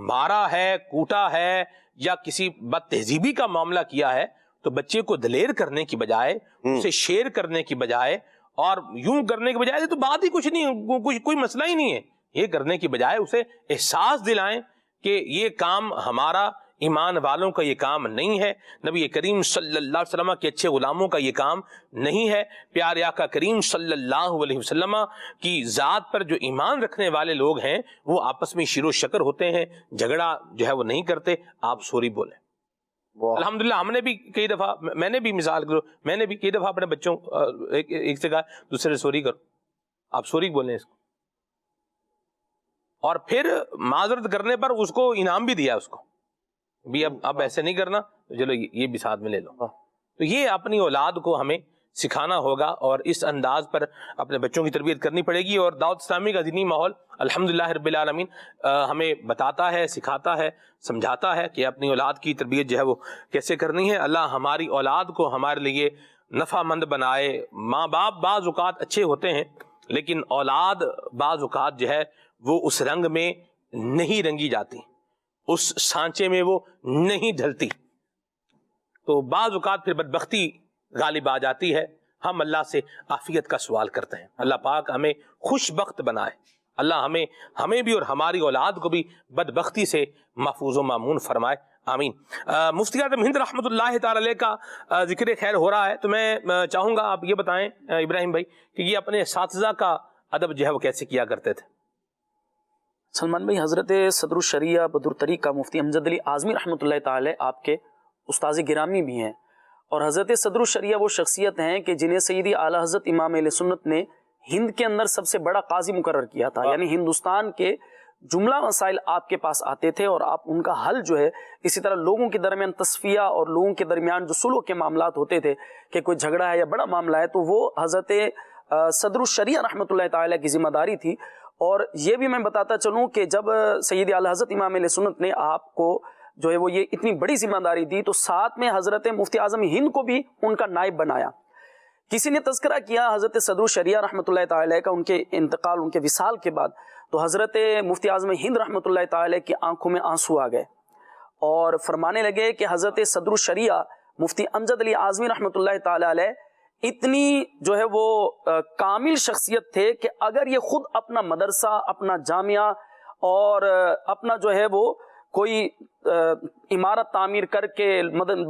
مارا ہے، کوٹا ہے، یا کسی بد تہذیبی کا معاملہ کیا ہے، تو بچے کو دلیر کرنے کی بجائے، اسے شیر کرنے کی بجائے اور یوں کرنے کی بجائے، تو بات ہی کچھ نہیں، کوئی مسئلہ ہی نہیں ہے، یہ کرنے کی بجائے اسے احساس دلائیں کہ یہ کام ہمارا، ایمان والوں کا یہ کام نہیں ہے، نبی کریم صلی اللہ علیہ وسلم کے اچھے غلاموں کا یہ کام نہیں ہے، پیارے آقا کریم صلی اللہ علیہ وسلم کی ذات پر جو ایمان رکھنے والے لوگ ہیں وہ آپس میں شیر و شکر ہوتے ہیں، جھگڑا جو ہے وہ نہیں کرتے، آپ سوری بولیں۔ الحمدللہ ہم نے بھی کئی دفعہ، میں نے بھی مثال کرو، میں نے بھی کئی دفعہ اپنے بچوں ایک سے کہا دوسرے سے سوری کرو، آپ سوری بولیں اس کو، اور پھر معذرت کرنے پر اس کو انعام بھی دیا، اس کو بھی اب ایسے نہیں کرنا، چلو یہ بھی ساتھ میں لے لو۔ تو یہ اپنی اولاد کو ہمیں سکھانا ہوگا اور اس انداز پر اپنے بچوں کی تربیت کرنی پڑے گی۔ اور دعوت اسلامی کا دینی ماحول الحمدللہ رب العالمین ہمیں بتاتا ہے، سکھاتا ہے، سمجھاتا ہے کہ اپنی اولاد کی تربیت جو ہے وہ کیسے کرنی ہے۔ اللہ ہماری اولاد کو ہمارے لیے نفع مند بنائے۔ ماں باپ بعض اوقات اچھے ہوتے ہیں، لیکن اولاد بعض اوقات جو ہے وہ اس رنگ میں نہیں رنگی جاتی، اس سانچے میں وہ نہیں ڈھلتی، تو بعض اوقات پھر بدبختی غالب آ جاتی ہے۔ ہم اللہ سے عافیت کا سوال کرتے ہیں، اللہ پاک ہمیں خوش بخت بنائے، اللہ ہمیں بھی اور ہماری اولاد کو بھی بدبختی سے محفوظ و مامون فرمائے، آمین۔ مفتی اعظم ہند رحمۃ اللہ تعالی علیہ کا ذکر خیر ہو رہا ہے، تو میں چاہوں گا آپ یہ بتائیں ابراہیم بھائی کہ یہ اپنے اساتذہ کا ادب جو ہے وہ کیسے کیا کرتے تھے؟ سلمان بھائی، حضرت صدر الشریعہ بدر طریقہ مفتی امجد علی اعظمی رحمۃ اللہ تعالی آپ کے استاذ گرامی بھی ہیں، اور حضرت صدر الشریعہ وہ شخصیت ہیں کہ جنہیں سیدی اعلیٰ حضرت امام اہل سنت نے ہند کے اندر سب سے بڑا قاضی مقرر کیا تھا، یعنی ہندوستان کے جملہ مسائل آپ کے پاس آتے تھے اور آپ ان کا حل جو ہے، اسی طرح لوگوں کے درمیان تصفیہ اور لوگوں کے درمیان جو سلوک کے معاملات ہوتے تھے کہ کوئی جھگڑا ہے یا بڑا معاملہ ہے، تو وہ حضرت صدر الشریعہ رحمۃ اللہ تعالی کی ذمہ داری تھی۔ اور یہ بھی میں بتاتا چلوں کہ جب سیدی اعلیٰ حضرت امام اہل سنت نے آپ کو جو ہے وہ یہ اتنی بڑی ذمہ داری دی، تو ساتھ میں حضرت مفتی اعظم ہند کو بھی ان کا نائب بنایا۔ کسی نے تذکرہ کیا حضرت صدر الشریعہ رحمۃ اللہ تعالی کا، ان کے انتقال، ان کے وصال کے بعد، تو حضرت مفتی اعظم ہند رحمۃ اللہ تعالی کی آنکھوں میں آنسو آ گئے اور فرمانے لگے کہ حضرت صدر الشریعہ مفتی امجد علی اعظمی رحمۃ اللہ تعالی علیہ اتنی جو ہے وہ کامل شخصیت تھے کہ اگر یہ خود اپنا مدرسہ، اپنا جامعہ اور اپنا جو ہے وہ کوئی عمارت تعمیر کر کے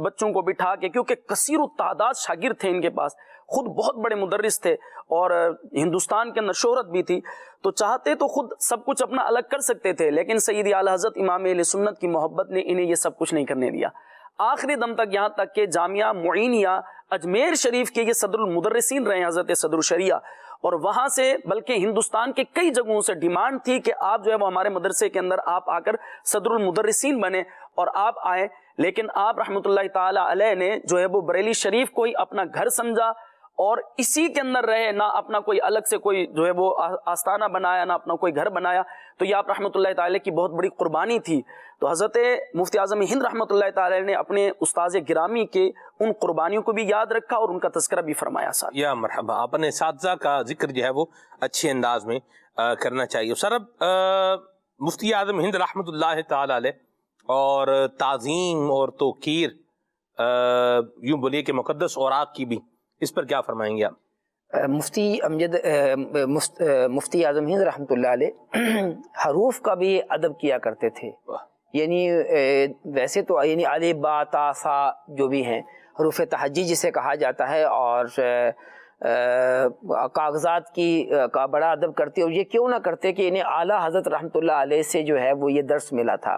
بچوں کو بٹھا کے، کیونکہ کثیر التعداد شاگرد تھے ان کے پاس، خود بہت بڑے مدرس تھے اور ہندوستان کے اندر شہرت بھی تھی، تو چاہتے تو خود سب کچھ اپنا الگ کر سکتے تھے، لیکن سیدی اعلیٰ حضرت امام اہل سنت کی محبت نے انہیں یہ سب کچھ نہیں کرنے دیا۔ آخری دم تک، یہاں تک کہ جامعہ معینیہ اجمیر شریف کے یہ صدر المدرسین رہے ہیں حضرت صدر الشریعہ، اور وہاں سے بلکہ ہندوستان کے کئی جگہوں سے ڈیمانڈ تھی کہ آپ جو ہے وہ ہمارے مدرسے کے اندر آپ آ کر صدر المدرسین بنے اور آپ آئیں، لیکن آپ رحمۃ اللہ تعالی علیہ نے جو ہے وہ بریلی شریف کو ہی اپنا گھر سمجھا اور اسی کے اندر رہے، نہ اپنا کوئی الگ سے کوئی جو ہے وہ آستانہ بنایا، نہ اپنا کوئی گھر بنایا. تو یہ آپ رحمۃ اللہ تعالی کی بہت بڑی قربانی تھی. تو حضرت مفتی اعظم ہند رحمۃ اللہ تعالی نے اپنے استاذ گرامی کے ان قربانیوں کو بھی یاد رکھا اور ان کا تذکرہ بھی فرمایا. ساتھ یا مرحبا، اپنے اساتذہ کا ذکر جو ہے وہ اچھے انداز میں کرنا چاہیے. سر اب مفتی اعظم ہند رحمۃ اللہ تعالی علیہ اور تعظیم اور توقیر یوں بولیے کہ مقدس اوراق کی بھی، اس پر کیا فرمائیں گے آپ؟ مفتی اعظم ہند رحمۃ اللہ علیہ حروف کا بھی ادب کیا کرتے تھے. یعنی ویسے تو یعنی الف با تا سا جو بھی ہیں حروف تہجی جسے کہا جاتا ہے، اور کاغذات کی کا بڑا ادب کرتے، اور یہ کیوں نہ کرتے کہ انہیں اعلیٰ حضرت رحمۃ اللہ علیہ سے جو ہے وہ یہ درس ملا تھا.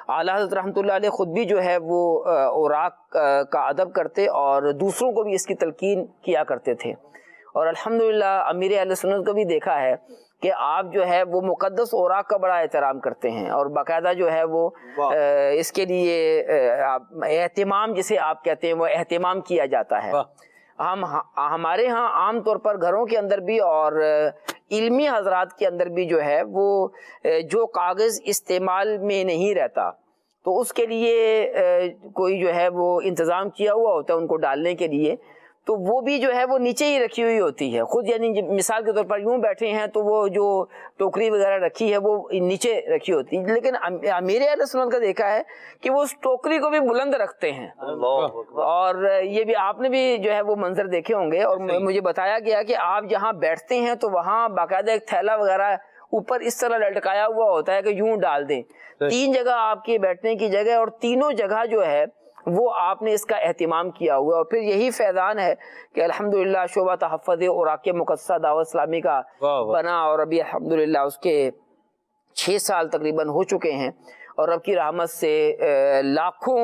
اعلیٰ حضرت رحمۃ اللہ علیہ خود بھی جو ہے وہ اوراق کا ادب کرتے اور دوسروں کو بھی اس کی تلقین کیا کرتے تھے. اور الحمدللہ امیر اہل سنت کو بھی دیکھا ہے کہ آپ جو ہے وہ مقدس اوراق کا بڑا احترام کرتے ہیں، اور باقاعدہ جو ہے وہ اس کے لیے اہتمام جسے آپ کہتے ہیں وہ اہتمام کیا جاتا ہے. ہمارے ہاں عام طور پر گھروں کے اندر بھی اور علمی حضرات کے اندر بھی جو ہے وہ جو کاغذ استعمال میں نہیں رہتا تو اس کے لیے کوئی جو ہے وہ انتظام کیا ہوا ہوتا ہے ان کو ڈالنے کے لیے، تو وہ بھی جو ہے وہ نیچے ہی رکھی ہوئی ہوتی ہے خود. یعنی مثال کے طور پر یوں بیٹھے ہیں تو وہ جو ٹوکری وغیرہ رکھی ہے وہ نیچے رکھی ہوتی ہے، لیکن امیر اہل سنت کا دیکھا ہے کہ وہ اس ٹوکری کو بھی بلند رکھتے ہیں. اور یہ بھی آپ نے بھی جو ہے وہ منظر دیکھے ہوں گے، اور مجھے بتایا گیا کہ آپ جہاں بیٹھتے ہیں تو وہاں باقاعدہ ایک تھیلا وغیرہ اوپر اس طرح لٹکایا ہوا ہوتا ہے کہ یوں ڈال دیں. 3 جگہ آپ کے بیٹھنے کی جگہ، اور تینوں جگہ جو ہے وہ آپ نے اس کا اہتمام کیا ہوا. اور پھر یہی فیضان ہے کہ الحمدللہ شعبہ تحفظ اوراق مقدسہ دعوت اسلامی کا بنا، اور ابھی الحمدللہ اس کے 6 سال تقریباً ہو چکے ہیں، اور رب کی رحمت سے لاکھوں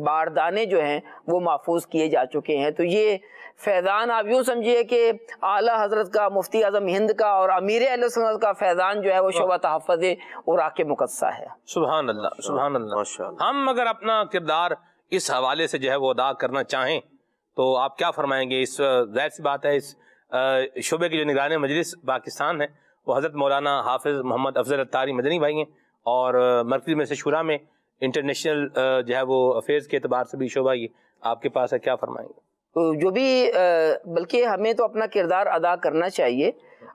باردانے جو ہیں وہ محفوظ کیے جا چکے ہیں. تو یہ فیضان آپ یوں سمجھیے کہ اعلیٰ حضرت کا، مفتی اعظم ہند کا اور امیر اہل سنت کا فیضان جو ہے وہ شعبہ تحفظ اوراق مقدسہ ہے. سبحان اللہ، سبحان اللہ. ہم اگر اپنا کردار اس حوالے سے جو ہے وہ ادا کرنا چاہیں تو آپ کیا فرمائیں گے؟ اس ظاہر سی بات ہے اس شعبے کی جو نگران مجلس پاکستان ہے وہ حضرت مولانا حافظ محمد افضل اتاری مدنی بھائی ہیں، اور مرکزی مجلس شورا میں انٹرنیشنل جو ہے وہ افیئرز کے اعتبار سے بھی شعبہ یہ آپ کے پاس ہے، کیا فرمائیں گے؟ جو بھی بلکہ ہمیں تو اپنا کردار ادا کرنا چاہیے.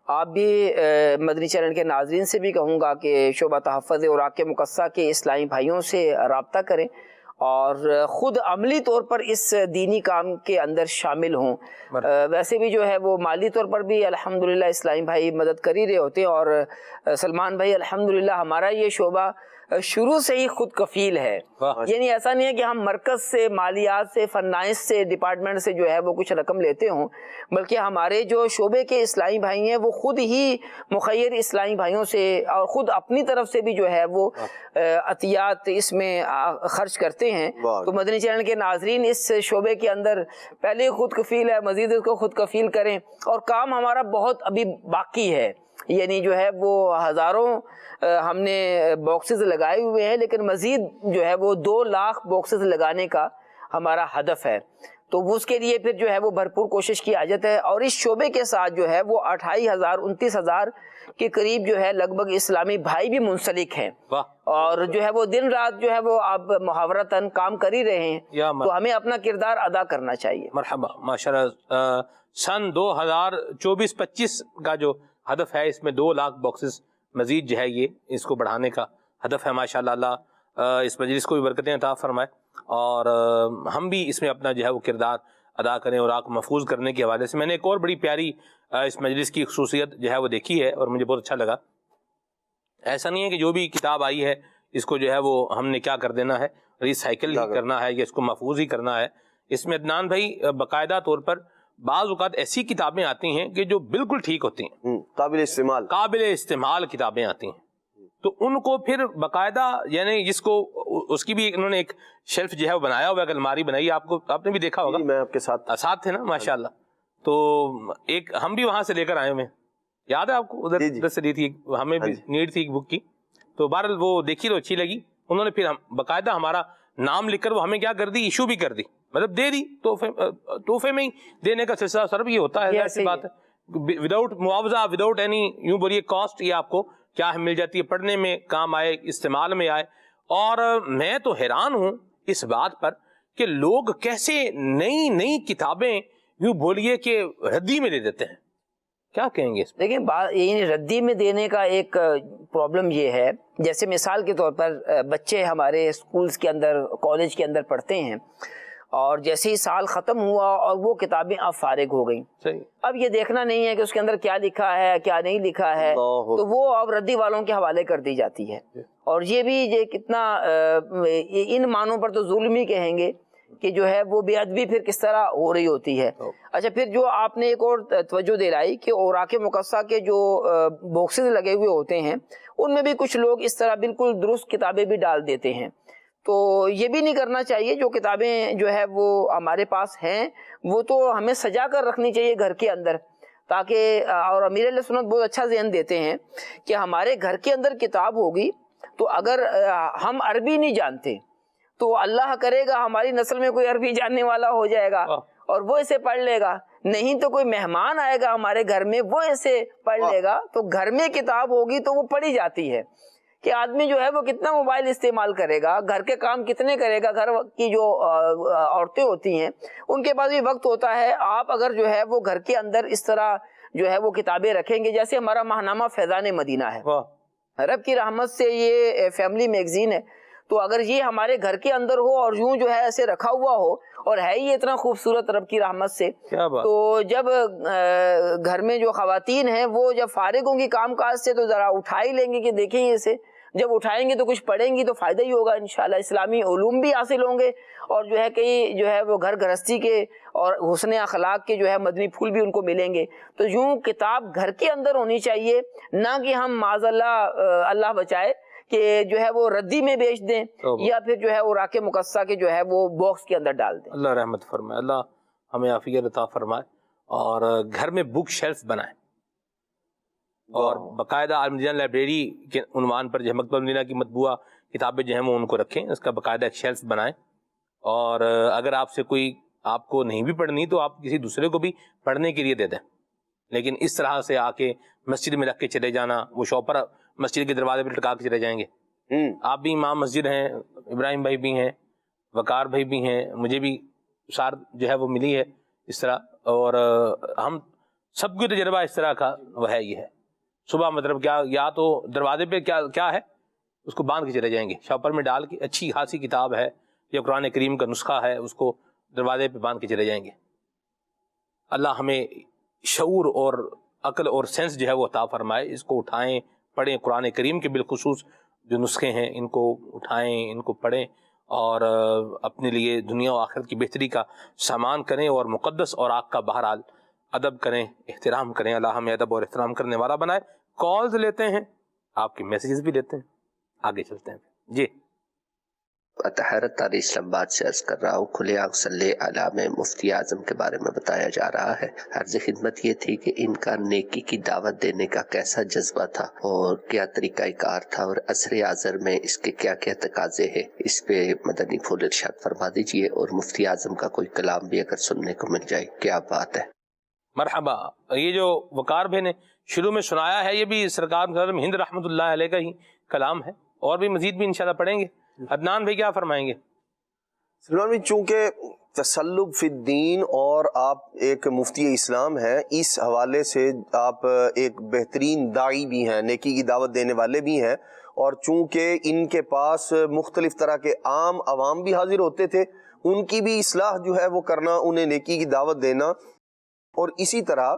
آپ بھی مدنی چینل کے ناظرین سے بھی کہوں گا کہ شعبہ تحفظ اوراق مقدسہ کے اسلامی بھائیوں سے رابطہ کریں اور خود عملی طور پر اس دینی کام کے اندر شامل ہوں. ویسے بھی جو ہے وہ مالی طور پر بھی الحمدللہ اسلامی بھائی مدد کر ہی رہے ہوتے ہیں، اور سلمان بھائی الحمدللہ ہمارا یہ شعبہ شروع سے ہی خود کفیل ہے. یعنی ایسا نہیں ہے کہ ہم مرکز سے، مالیات سے، فنائس سے، ڈپارٹمنٹ سے جو ہے وہ کچھ رقم لیتے ہوں، بلکہ ہمارے جو شعبے کے اسلامی بھائی ہیں وہ خود ہی مخیر اسلامی بھائیوں سے اور خود اپنی طرف سے بھی جو ہے وہ عطیات اس میں خرچ کرتے ہیں. تو مدنی چینل کے ناظرین اس شعبے کے اندر پہلے خود کفیل ہے، مزید اس کو خود کفیل کریں، اور کام ہمارا بہت ابھی باقی ہے. یعنی جو ہے وہ ہزاروں ہم نے باکسز لگائے ہوئے ہیں، لیکن مزید جو ہے وہ 2 لاکھ باکسز لگانے کا ہمارا ہدف ہے. تو اس کے لیے پھر جو ہے وہ بھرپور کوشش کی حاجت ہے. اور اس شعبے کے ساتھ جو ہے وہ 28,000 29,000 کے قریب جو ہے لگ بھگ اسلامی بھائی بھی منسلک ہیں، اور جو ہے وہ دن رات جو ہے وہ آپ محاورتاً کام کر ہی رہے ہیں. تو ہمیں اپنا کردار ادا کرنا چاہیے. مرحبا، ماشاءاللہ. سن 2024-25 کا جو ہدف ہے اس میں 2 لاکھ باکسز مزید جو ہے یہ اس کو بڑھانے کا ہدف ہے. ماشاءاللہ اللہ اس مجلس کو بھی برکتیں عطا فرمائے، اور ہم بھی اس میں اپنا جو ہے وہ کردار ادا کریں اور آگ محفوظ کرنے کے حوالے سے. میں نے ایک اور بڑی پیاری اس مجلس کی خصوصیت جو ہے وہ دیکھی ہے اور مجھے بہت اچھا لگا. ایسا نہیں ہے کہ جو بھی کتاب آئی ہے اس کو جو ہے وہ ہم نے کیا کر دینا ہے، ریسائیکل ہی کرنا ہے یا اس کو محفوظ ہی کرنا ہے. اس میں عدنان بھائی باقاعدہ طور پر بعض اوقات ایسی کتابیں آتی ہیں کہ جو بالکل ٹھیک ہوتی ہیں، قابل استعمال کتابیں آتی ہیں. تو ان کو پھر باقاعدہ یعنی جس کو اس کی بھی انہوں نے ایک شیلف جو ہے وہ بنایا ہوا ہے، الماری بنائی، آپ نے بھی دیکھا ہوگا، میں آپ کے ساتھ تھے نا ماشاءاللہ. تو ایک ہم بھی وہاں سے لے کر آئے ہوئے، یاد ہے آپ کو، ادھر سے دی تھی، ہمیں بھی نیڈ تھی ایک بک کی. تو بہرحال وہ دیکھی تو اچھی لگی، انہوں نے پھر باقاعدہ ہمارا نام لکھ کر وہ ہمیں کیا کر دی، ایشو بھی کر دی، مطلب دے دی تحفے میں ہی دینے کا سلسلہ سر بھی ہوتا ہے، ایسی بات ہے، وداؤٹ معاوضہ، وداؤٹ اینی یوں بولیے کاسٹ، یہ آپ کو کیا مل جاتی ہے، پڑھنے میں کام آئے، استعمال میں آئے. اور میں تو حیران ہوں اس بات پر کہ لوگ کیسے نئی نئی کتابیں یوں بولیے کہ ردی میں دے دیتے ہیں. کیا کہیں گے اس میں؟ دیکھیں ردی میں دینے کا ایک پرابلم یہ ہے، جیسے مثال کے طور پر بچے ہمارے اسکولز کے اندر، کالج کے اندر پڑھتے ہیں، اور جیسے ہی سال ختم ہوا اور وہ کتابیں اب فارغ ہو گئیں، اب یہ دیکھنا نہیں ہے کہ اس کے اندر کیا لکھا ہے کیا نہیں لکھا ہے، تو وہ اب ردی والوں کے حوالے کر دی جاتی ہے. اور یہ بھی یہ کتنا ان معنوں پر تو ظلم ہی کہیں گے کہ جو ہے وہ بے ادبی پھر کس طرح ہو رہی ہوتی ہے. اچھا، پھر جو آپ نے ایک اور توجہ دلائی کہ اوراق مقصہ کے جو باکسز لگے ہوئے ہوتے ہیں ان میں بھی کچھ لوگ اس طرح بالکل درست کتابیں بھی ڈال دیتے ہیں. تو یہ بھی نہیں کرنا چاہیے. جو کتابیں جو ہے وہ ہمارے پاس ہیں وہ تو ہمیں سجا کر رکھنی چاہیے گھر کے اندر، تاکہ اور امیر اہل سنت بہت اچھا ذہن دیتے ہیں کہ ہمارے گھر کے اندر کتاب ہوگی تو اگر ہم عربی نہیں جانتے تو اللہ کرے گا ہماری نسل میں کوئی عربی جاننے والا ہو جائے گا اور وہ اسے پڑھ لے گا، نہیں تو کوئی مہمان آئے گا ہمارے گھر میں وہ اسے پڑھ لے گا. تو گھر میں کتاب ہوگی تو وہ پڑھی جاتی ہے کہ آدمی جو ہے وہ کتنا موبائل استعمال کرے گا، گھر کے کام کتنے کرے گا. گھر کی جو عورتیں ہوتی ہیں ان کے پاس بھی وقت ہوتا ہے. آپ اگر جو ہے وہ گھر کے اندر اس طرح جو ہے وہ کتابیں رکھیں گے، جیسے ہمارا ماہنامہ فیضان مدینہ ہے، رب کی رحمت سے یہ فیملی میگزین ہے، تو اگر یہ ہمارے گھر کے اندر ہو اور یوں جو ہے ایسے رکھا ہوا ہو اور ہے یہ اتنا خوبصورت رب کی رحمت سے، تو جب گھر میں جو خواتین ہیں وہ جب فارغ ہوں گی کام کاج سے تو ذرا اٹھا ہی لیں گے کہ دیکھیں اسے، جب اٹھائیں گے تو کچھ پڑھیں گی تو فائدہ ہی ہوگا انشاءاللہ. اسلامی علوم بھی حاصل ہوں گے اور جو ہے کئی جو ہے وہ گھر گرہستی کے اور حسن اخلاق کے جو ہے مدنی پھول بھی ان کو ملیں گے. تو یوں کتاب گھر کے اندر ہونی چاہیے، نہ کہ ہم معاذ اللہ بچائے کہ جو ہے وہ ردی میں بیچ دیں یا پھر جو ہے اوراق مقصہ کے جو ہے وہ باکس کے اندر ڈال دیں. اللہ رحمت فرمائے، اللہ ہمیں عافیت عطا فرمائے. اور گھر میں بک شیلف بنائیں اور باقاعدہ المدینہ لائبریری کے عنوان پر جو ہے مکتبہ مدینہ کی مطبوعہ کتابیں جو ہیں وہ ان کو رکھیں، اس کا باقاعدہ ایک شیلف بنائیں. اور اگر آپ سے کوئی آپ کو نہیں بھی پڑھنی تو آپ کسی دوسرے کو بھی پڑھنے کے لیے دے دیں، لیکن اس طرح سے آ کے مسجد میں رکھ کے چلے جانا، وہ شاپر مسجد کے دروازے پہ لٹکا کے چلے جائیں گے. آپ بھی امام مسجد ہیں، ابراہیم بھائی بھی ہیں، وقار بھائی بھی ہیں، مجھے بھی اشار جو ہے وہ ملی ہے اس طرح، اور ہم سب کو تجربہ اس طرح کا وہ ہے. یہ ہے صبح مطلب کیا، یا تو دروازے پہ کیا ہے اس کو باندھ کے چلے جائیں گے، شاپر میں ڈال کے، اچھی خاصی کتاب ہے یا قرآن کریم کا نسخہ ہے اس کو دروازے پہ باندھ کے چلے جائیں گے. اللہ ہمیں شعور اور عقل اور سینس جو ہے وہ عطا فرمائے. اس کو اٹھائیں، پڑھیں، قرآن کریم کے بالخصوص جو نسخے ہیں ان کو اٹھائیں، ان کو پڑھیں اور اپنے لیے دنیا و آخرت کی بہتری کا سامان کریں اور مقدس اور آگ کا بہرحال ادب کریں، احترام کریں. اللہ ہمیں ادب اور احترام کرنے والا بنائے. کالز لیتے ہیں، آپ کے میسیجز بھی لیتے ہیں، آگے چلتے ہیں. جی طہارت تاریخ اسلام آباد سے عرض کر رہا ہوں. کھلے آنکھ صلی علی میں مفتی اعظم کے بارے میں بتایا جا رہا ہے. عرض خدمت یہ تھی کہ ان کا نیکی کی دعوت دینے کا کیسا جذبہ تھا اور کیا طریقہ کار تھا اور عصر حاضر میں اس کے کیا کیا تقاضے ہیں، اس پہ مدنی پھول ارشاد فرما دیجئے. اور مفتی اعظم کا کوئی کلام بھی اگر سننے کو مل جائے، کیا بات ہے. مرحبا. یہ جو وقار بھائی نے شروع میں سنایا ہے یہ بھی سرکار ہند رحمۃ اللہ علیہ کا ہی کلام ہے، اور بھی مزید بھی انشاءاللہ پڑھیں گے. عدنان بھائی کیا فرمائیں گے؟ سلمان بھائی، چونکہ تسلب فی الدین اور آپ ایک مفتی اسلام ہیں، اس حوالے سے آپ ایک بہترین داعی بھی ہیں، نیکی کی دعوت دینے والے بھی ہیں، اور چونکہ ان کے پاس مختلف طرح کے عام عوام بھی حاضر ہوتے تھے، ان کی بھی اصلاح جو ہے وہ کرنا، انہیں نیکی کی دعوت دینا، اور اسی طرح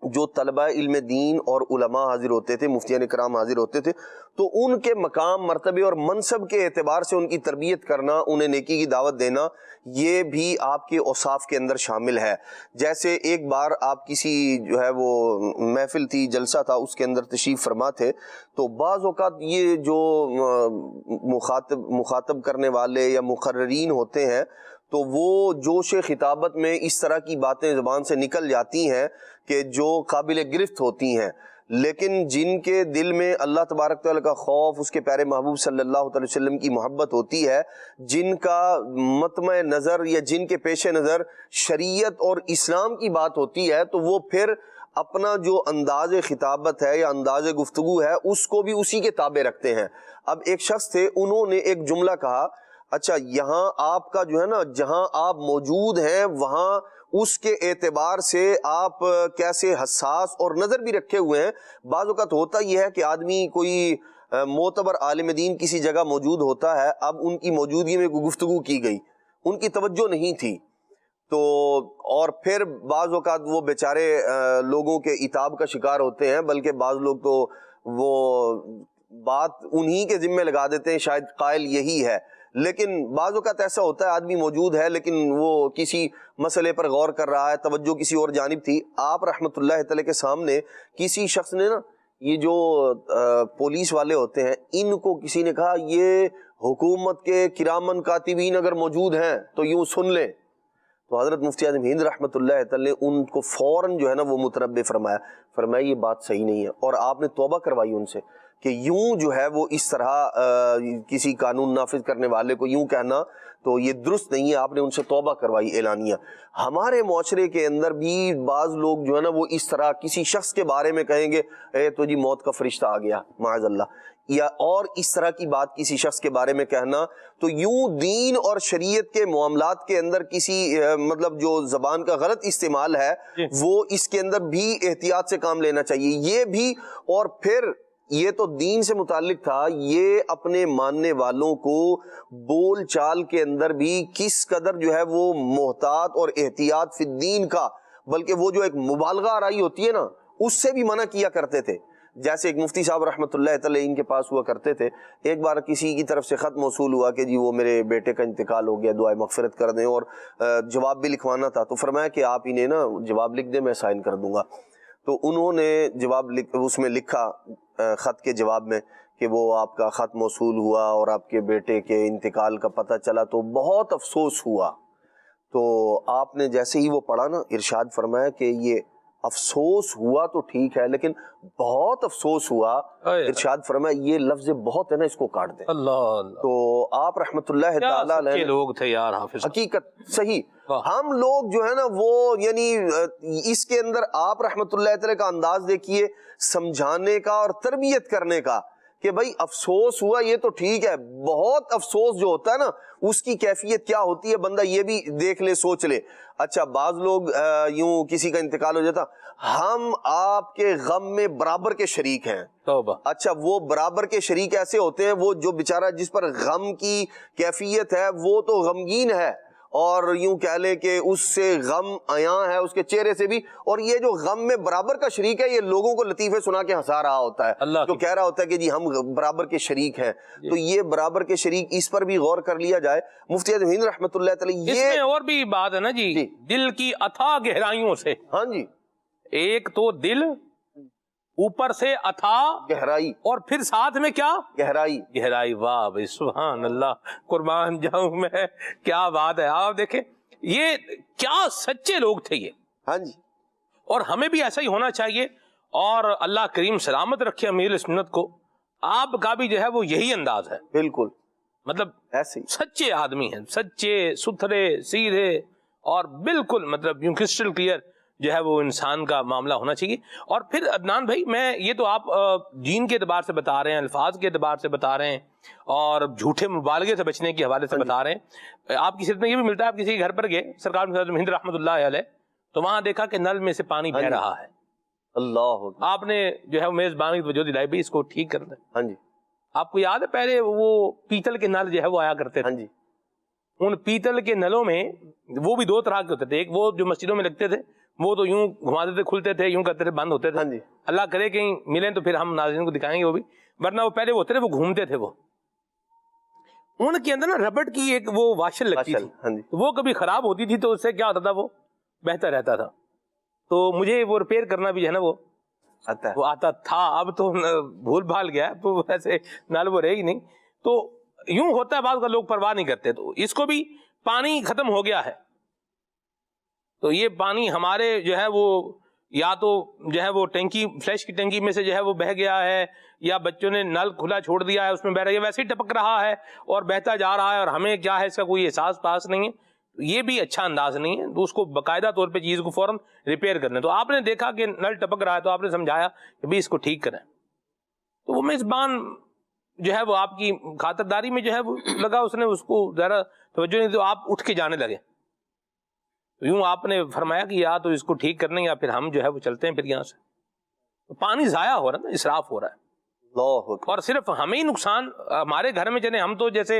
جو طلبہ علم دین اور علماء حاضر ہوتے تھے، مفتیان کرام حاضر ہوتے تھے، تو ان کے مقام، مرتبے اور منصب کے اعتبار سے ان کی تربیت کرنا، انہیں نیکی کی دعوت دینا، یہ بھی آپ کے اوصاف کے اندر شامل ہے۔ جیسے ایک بار آپ کسی جو ہے وہ محفل تھی، جلسہ تھا، اس کے اندر تشریف فرما تھے، تو بعض اوقات یہ جو مخاطب کرنے والے یا مقررین ہوتے ہیں، تو وہ جوش خطابت میں اس طرح کی باتیں زبان سے نکل جاتی ہیں کہ جو قابل گرفت ہوتی ہیں، لیکن جن کے دل میں اللہ تبارک تعالیٰ کا خوف، اس کے پیارے محبوب صلی اللہ علیہ وسلم کی محبت ہوتی ہے، جن کا مطمع نظر یا جن کے پیش نظر شریعت اور اسلام کی بات ہوتی ہے، تو وہ پھر اپنا جو انداز خطابت ہے یا انداز گفتگو ہے اس کو بھی اسی کے تابع رکھتے ہیں۔ اب ایک شخص تھے، انہوں نے ایک جملہ کہا، اچھا یہاں آپ کا جو ہے نا، جہاں آپ موجود ہیں وہاں اس کے اعتبار سے آپ کیسے حساس اور نظر بھی رکھے ہوئے ہیں۔ بعض اوقات ہوتا یہ ہے کہ آدمی کوئی معتبر عالم دین کسی جگہ موجود ہوتا ہے، اب ان کی موجودگی میں کوئی گفتگو کی گئی، ان کی توجہ نہیں تھی، تو اور پھر بعض اوقات وہ بیچارے لوگوں کے عتاب کا شکار ہوتے ہیں، بلکہ بعض لوگ تو وہ بات انہی کے ذمے لگا دیتے ہیں، شاید قائل یہی ہے۔ لیکن بعض اوقات ایسا ہوتا ہے آدمی موجود ہے لیکن وہ کسی مسئلے پر غور کر رہا ہے، توجہ کسی اور جانب تھی۔ آپ رحمۃ اللہ تعالی کے سامنے کسی شخص نے نا، یہ جو پولیس والے ہوتے ہیں، ان کو کسی نے کہا یہ حکومت کے کرامن کاتبین اگر موجود ہیں تو یوں سن لیں، تو حضرت مفتی اعظم ہند رحمۃ اللہ تعالی نے ان کو فوراً جو ہے نا وہ متربع فرمایا یہ بات صحیح نہیں ہے، اور آپ نے توبہ کروائی ان سے کہ یوں جو ہے وہ اس طرح کسی قانون نافذ کرنے والے کو یوں کہنا تو یہ درست نہیں ہے، آپ نے ان سے توبہ کروائی اعلانیہ۔ ہمارے معاشرے کے اندر بھی بعض لوگ جو ہے نا وہ اس طرح کسی شخص کے بارے میں کہیں گے اے تو جی موت کا فرشتہ آ گیا معاذ اللہ، یا اور اس طرح کی بات کسی شخص کے بارے میں کہنا، تو یوں دین اور شریعت کے معاملات کے اندر کسی مطلب جو زبان کا غلط استعمال ہے وہ اس کے اندر بھی احتیاط سے کام لینا چاہیے۔ یہ بھی، اور پھر یہ تو دین سے متعلق تھا، یہ اپنے ماننے والوں کو بول چال کے اندر بھی کس قدر جو ہے وہ محتاط اور احتیاط فی الدین کا، بلکہ وہ جو ایک مبالغہ آرائی ہوتی ہے نا اس سے بھی منع کیا کرتے تھے۔ جیسے ایک مفتی صاحب رحمۃ اللہ تعالی ان کے پاس ہوا کرتے تھے، ایک بار کسی کی طرف سے خط موصول ہوا کہ جی وہ میرے بیٹے کا انتقال ہو گیا، دعائے مغفرت کر دیں، اور جواب بھی لکھوانا تھا، تو فرمایا کہ آپ انہیں نا جواب لکھ دیں، میں سائن کر دوں گا۔ تو انہوں نے جواب اس میں لکھا خط کے جواب میں کہ وہ آپ کا خط موصول ہوا اور آپ کے بیٹے کے انتقال کا پتہ چلا تو بہت افسوس ہوا۔ تو آپ نے جیسے ہی وہ پڑھا نا، ارشاد فرمایا کہ یہ افسوس ہوا تو ٹھیک ہے لیکن بہت افسوس ہوا، ارشاد فرمایا یہ لفظ بہت ہے نا اس کو کاٹ دیں۔ اللہ، تو آپ رحمت اللہ تعالی علیہ لوگ تھے یار حافظ، حقیقت صحیح، ہم لوگ جو ہے نا وہ یعنی اس کے اندر آپ رحمت اللہ تعالی کا انداز دیکھیے سمجھانے کا اور تربیت کرنے کا کہ بھائی افسوس ہوا یہ تو ٹھیک ہے، بہت افسوس جو ہوتا ہے نا اس کی کیفیت کیا ہوتی ہے بندہ یہ بھی دیکھ لے، سوچ لے۔ اچھا بعض لوگ یوں کسی کا انتقال ہو جاتا، ہم آپ کے غم میں برابر کے شریک ہیں، توبہ۔ اچھا وہ برابر کے شریک ایسے ہوتے ہیں، وہ جو بیچارہ جس پر غم کی کیفیت ہے وہ تو غمگین ہے، اور یوں کہہ لیں کہ اس سے غم عیاں ہے اس کے چہرے سے بھی، اور یہ جو غم میں برابر کا شریک ہے یہ لوگوں کو لطیفے سنا کے ہنسا رہا ہوتا ہے، جو کہہ رہا ہوتا ہے کہ جی ہم برابر کے شریک ہیں۔ تو یہ برابر کے شریک، اس پر بھی غور کر لیا جائے۔ مفتی اعظم ہند رحمۃ اللہ تعالی اس میں اور بھی بات ہے نا جی، دل کی اتھا گہرائیوں سے، ہاں جی، ایک تو دل، اوپر سے اتھا گہرائی، اور پھر ساتھ میں کیا گہرائی۔ واہ بھائی سبحان اللہ، قربان جاؤں میں، کیا بات ہے۔ آپ دیکھیں یہ کیا سچے لوگ تھے یہ، ہاں جی، اور ہمیں بھی ایسا ہی ہونا چاہیے، اور اللہ کریم سلامت رکھے امیر سنت کو۔ آپ کا بھی جو ہے وہ یہی انداز ہے، بالکل مطلب ایسے سچے آدمی ہیں، سچے ستھرے سیدھے، اور بالکل مطلب یوں کرسٹل کلیئر جو ہے وہ انسان کا معاملہ ہونا چاہیے۔ اور پھر عدنان بھائی، میں یہ تو آپ دین کے اعتبار سے بتا رہے ہیں، الفاظ کے اعتبار سے بتا رہے ہیں، اور جھوٹے مبالغے سے بچنے کے حوالے سے بتا رہے ہیں۔ آپ کی سیرت میں یہ بھی ملتا ہے، آپ کسی کے گھر پر گئے سرکار ہند رحمۃ اللہ علیہ، تو وہاں دیکھا کہ نل میں سے پانی بہ رہا ہے، اللہ، آپ نے جو ہے میزبان کی توجہ دلائی بھی اس کو ٹھیک کر دیں۔ ہاں جی، آپ کو یاد ہے پہلے وہ پیتل کے نل جو ہے وہ آیا کرتے تھے، ہاں جی، ان پیتل کے نلوں میں وہ بھی دو طرح کے ہوتے تھے، ایک وہ جو مسجدوں میں لگتے تھے وہ تو یوں گھماتے تھے, کھلتے تھے, یوں کرتے تھے, بند ہوتے تھے. ہاں جی. اللہ کرے کہیں ملیں تو پھر ہم ناظرین کو دکھائیں گے وہ بھی, ورنہ وہ پہلے ہوتے تھے وہ گھومتے تھے. وہ ان کے اندر نا ربڑ کی ایک وہ واشر لگتی تھی, ہاں جی. وہ کبھی خراب ہوتی تھی تو اس سے کیا ہوتا تھا, وہ بہتر رہتا تھا. تو مجھے وہ ریپیئر کرنا بھی جو ہے نا وہ آتا تھا. اب تو بھول بھال گیا, تو ویسے نال وہ رہے ہی نہیں. تو یوں ہوتا ہے بعض کا لوگ پرواہ نہیں کرتے. تو اس کو بھی پانی ختم ہو گیا ہے, تو یہ پانی ہمارے جو ہے وہ یا تو جو ہے وہ ٹینکی, فلش کی ٹینکی میں سے جو ہے وہ بہ گیا ہے, یا بچوں نے نل کھلا چھوڑ دیا ہے, اس میں بہ رہا ہے, ویسے ہی ٹپک رہا ہے اور بہتا جا رہا ہے, اور ہمیں کیا ہے اس کا کوئی احساس پاس نہیں ہے. یہ بھی اچھا انداز نہیں ہے. تو اس کو باقاعدہ طور پہ چیز کو فوراً ریپیئر کرنا. تو آپ نے دیکھا کہ نل ٹپک رہا ہے تو آپ نے سمجھایا کہ بھی اس کو ٹھیک کریں. تو وہ میزبان جو ہے وہ آپ کی خاطرداری میں جو ہے وہ لگا, اس نے اس کو ذرا توجہ نہیں, تو آپ اٹھ کے جانے لگے. تو یوں آپ نے فرمایا کہ یا تو اس کو ٹھیک کرنے یا پھر ہم جو ہے وہ چلتے ہیں پھر یہاں سے. تو پانی ضائع ہو رہا ہے, اسراف ہو رہا ہے. اور صرف ہمیں ہی نقصان, ہمارے گھر میں چلے ہم تو جیسے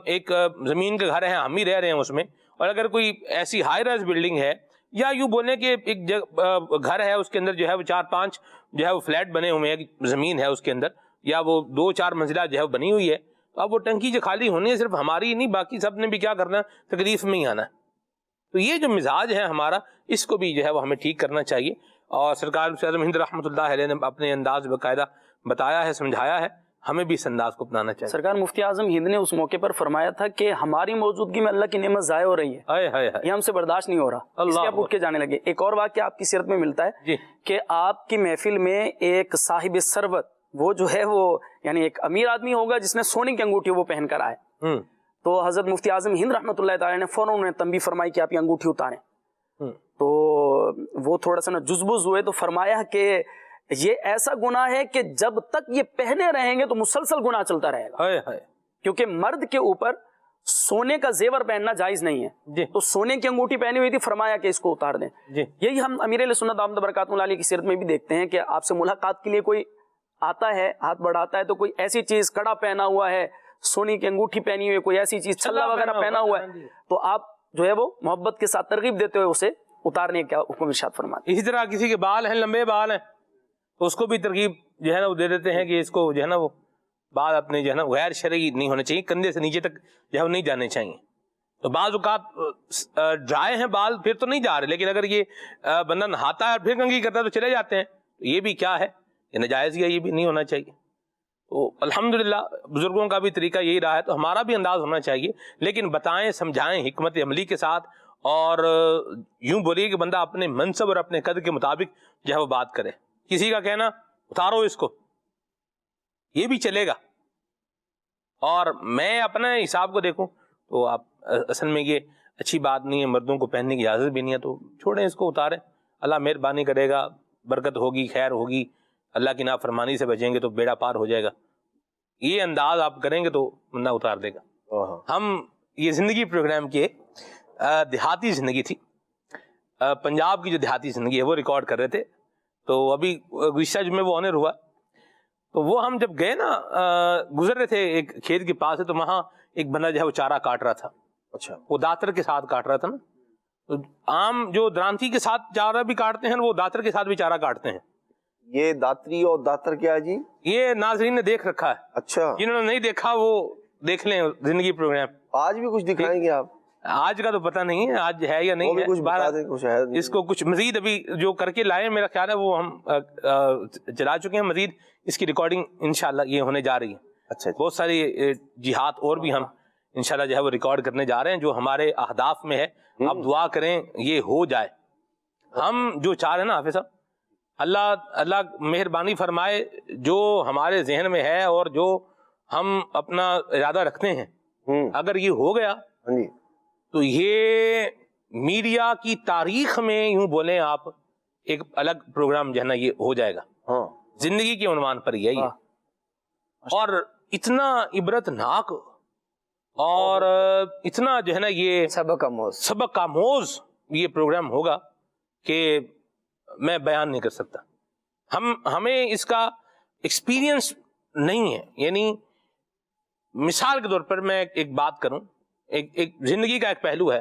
ایک زمین کے گھر ہے, ہم ہی رہ رہے ہیں اس میں, اور اگر کوئی ایسی ہائی رائز بلڈنگ ہے, یا یوں بولیں کہ ایک گھر ہے اس کے اندر جو ہے وہ 4-5 جو ہے وہ فلیٹ بنے ہوئے ہیں, زمین ہے اس کے اندر, یا وہ 2-4 منزلہ جو ہے بنی ہوئی ہے, اب وہ ٹنکی جو خالی ہونی ہے صرف ہماری ہی نہیں, باقی سب نے بھی کیا کرنا ہے, تکلیف میں ہی آنا ہے. تو یہ جو مزاج ہے ہمارا, اس کو بھی جو ہے وہ ہمیں ٹھیک کرنا چاہیے. اور سرکار مفتی اعظم ہند رحمۃ اللہ علیہ نے اپنے انداز باقاعدہ بتایا ہے, سمجھایا ہے, ہمیں بھی اس انداز کو اپنانا چاہیے. سرکار مفتی اعظم ہند نے اس موقع پر فرمایا تھا کہ ہماری موجودگی میں اللہ کی نعمت ضائع ہو رہی ہے, یہ ہم سے برداشت نہیں ہو رہا, اس لیے آپ اٹھ کے جانے لگے. ایک اور واقعہ آپ کی سیرت میں ملتا ہے کہ آپ کی محفل میں ایک صاحب ثروت, وہ جو ہے وہ یعنی ایک امیر آدمی ہوگا جس نے سونے کی انگوٹھی وہ پہن کر آئے, تو حضرت مفتی اعظم ہند رحمۃ اللہ تعالی نے فوراً انہیں تنبیہ فرمائی کہ آپ یہ انگوٹھی اتاریں. تو وہ تھوڑا سا نا جزبز ہوئے, تو فرمایا کہ یہ ایسا گناہ ہے کہ جب تک یہ پہنے رہیں گے تو مسلسل گناہ چلتا رہے گا, کیونکہ مرد کے اوپر سونے کا زیور پہننا جائز نہیں ہے. تو سونے کی انگوٹھی پہنی ہوئی تھی, فرمایا کہ اس کو اتار دیں. یہی ہم امیر علیہ سنت دامت برکاتہ اللہ علیہ کی سیرت میں بھی دیکھتے ہیں کہ آپ سے ملاقات کے لیے کوئی آتا ہے, ہاتھ بڑھاتا ہے, تو کوئی ایسی چیز, کڑا پہنا ہوا ہے, سونے کی انگوٹھی پہنی ہوئی, کوئی ایسی چیز چھلا وغیرہ پہنا ہوا ہے, تو آپ جو ہے وہ محبت کے ساتھ ترغیب دیتے ہوئے اسے اتارنے کا حکم ارشاد فرماتے ہیں. اسی طرح کسی کے بال ہیں, لمبے بال ہیں, تو اس کو بھی ترغیب جو ہے نا وہ دے دیتے ہیں کہ اس کو جو ہے نا وہ بال اپنے جو ہے نا غیر شرعی نہیں ہونے چاہیے, کندھے سے نیچے تک جو ہے وہ نہیں جانے چاہیے. تو بعض اوقات ڈرائے ہیں بال پھر تو نہیں جا رہے, لیکن اگر یہ بندہ نہاتا ہے اور پھر کنگھی کرتا ہے تو چلے جاتے ہیں, تو یہ بھی کیا ہے, یہ ناجائز ہے, یہ بھی نہیں ہونا چاہیے. تو الحمدللہ بزرگوں کا بھی طریقہ یہی رہا ہے, تو ہمارا بھی انداز ہونا چاہیے, لیکن بتائیں سمجھائیں حکمت عملی کے ساتھ, اور یوں بولیے کہ بندہ اپنے منصب اور اپنے قدر کے مطابق جو ہے وہ بات کرے. کسی کا کہنا اتارو اس کو, یہ بھی چلے گا. اور میں اپنے حساب کو دیکھوں تو آپ اصل میں یہ اچھی بات نہیں ہے, مردوں کو پہننے کی اجازت بھی نہیں ہے, تو چھوڑیں اس کو, اتاریں, اللہ مہربانی کرے گا, برکت ہوگی, خیر ہوگی, اللہ کی نافرمانی سے بچیں گے تو بیڑا پار ہو جائے گا. یہ انداز آپ کریں گے تو بندہ اتار دے گا. ہم یہ زندگی پروگرام کی دیہاتی زندگی تھی, پنجاب کی جو دیہاتی زندگی ہے وہ ریکارڈ کر رہے تھے. تو ابھی گزشتہ جمعے وہ آنر ہوا, تو وہ ہم جب گئے نا, گزر رہے تھے ایک کھیت کے پاس سے, تو وہاں ایک بندہ جو ہے وہ چارہ کاٹ رہا تھا. اچھا, وہ داتر کے ساتھ کاٹ رہا تھا نا. تو عام جو درانتی کے ساتھ چارہ بھی کاٹتے ہیں, وہ داتر کے ساتھ بھی چارہ کاٹتے ہیں. یہ داتری اور داتر کیا ہے جی؟ یہ ناظرین نے دیکھ رکھا ہے. اچھا, جنہوں نے نہیں دیکھا وہ دیکھ لیں زندگی پروگرام. آج بھی کچھ دکھائیں گے آپ؟ آج کا تو پتہ نہیں ہے آج ہے یا نہیں ہے, اس کو کچھ مزید ابھی جو کر کے لائے, میرا خیال ہے وہ ہم چلا چکے ہیں, مزید اس کی ریکارڈنگ انشاءاللہ یہ ہونے جا رہی ہے. اچھا, بہت ساری جہاد اور بھی ہم انشاءاللہ جو ہے وہ ریکارڈ کرنے جا رہے ہیں, جو ہمارے اہداف میں ہے. آپ دعا کریں یہ ہو جائے. ہم جو چاہ رہے ہیں نا حافظ صاحب, اللہ مہربانی فرمائے, جو ہمارے ذہن میں ہے اور جو ہم اپنا ارادہ رکھتے ہیں, اگر یہ ہو گیا تو یہ میڈیا کی تاریخ میں یوں بولیں آپ ایک الگ پروگرام جو ہے نا یہ ہو جائے گا. زندگی کے عنوان پر یہ اور اتنا عبرت ناک اور اتنا جو ہے نا یہ سبق آموز یہ پروگرام ہوگا کہ میں بیان نہیں کر سکتا. ہمیں اس کا ایکسپیرینس نہیں ہے. یعنی مثال کے طور پر میں ایک بات کروں, ایک زندگی کا ایک پہلو ہے,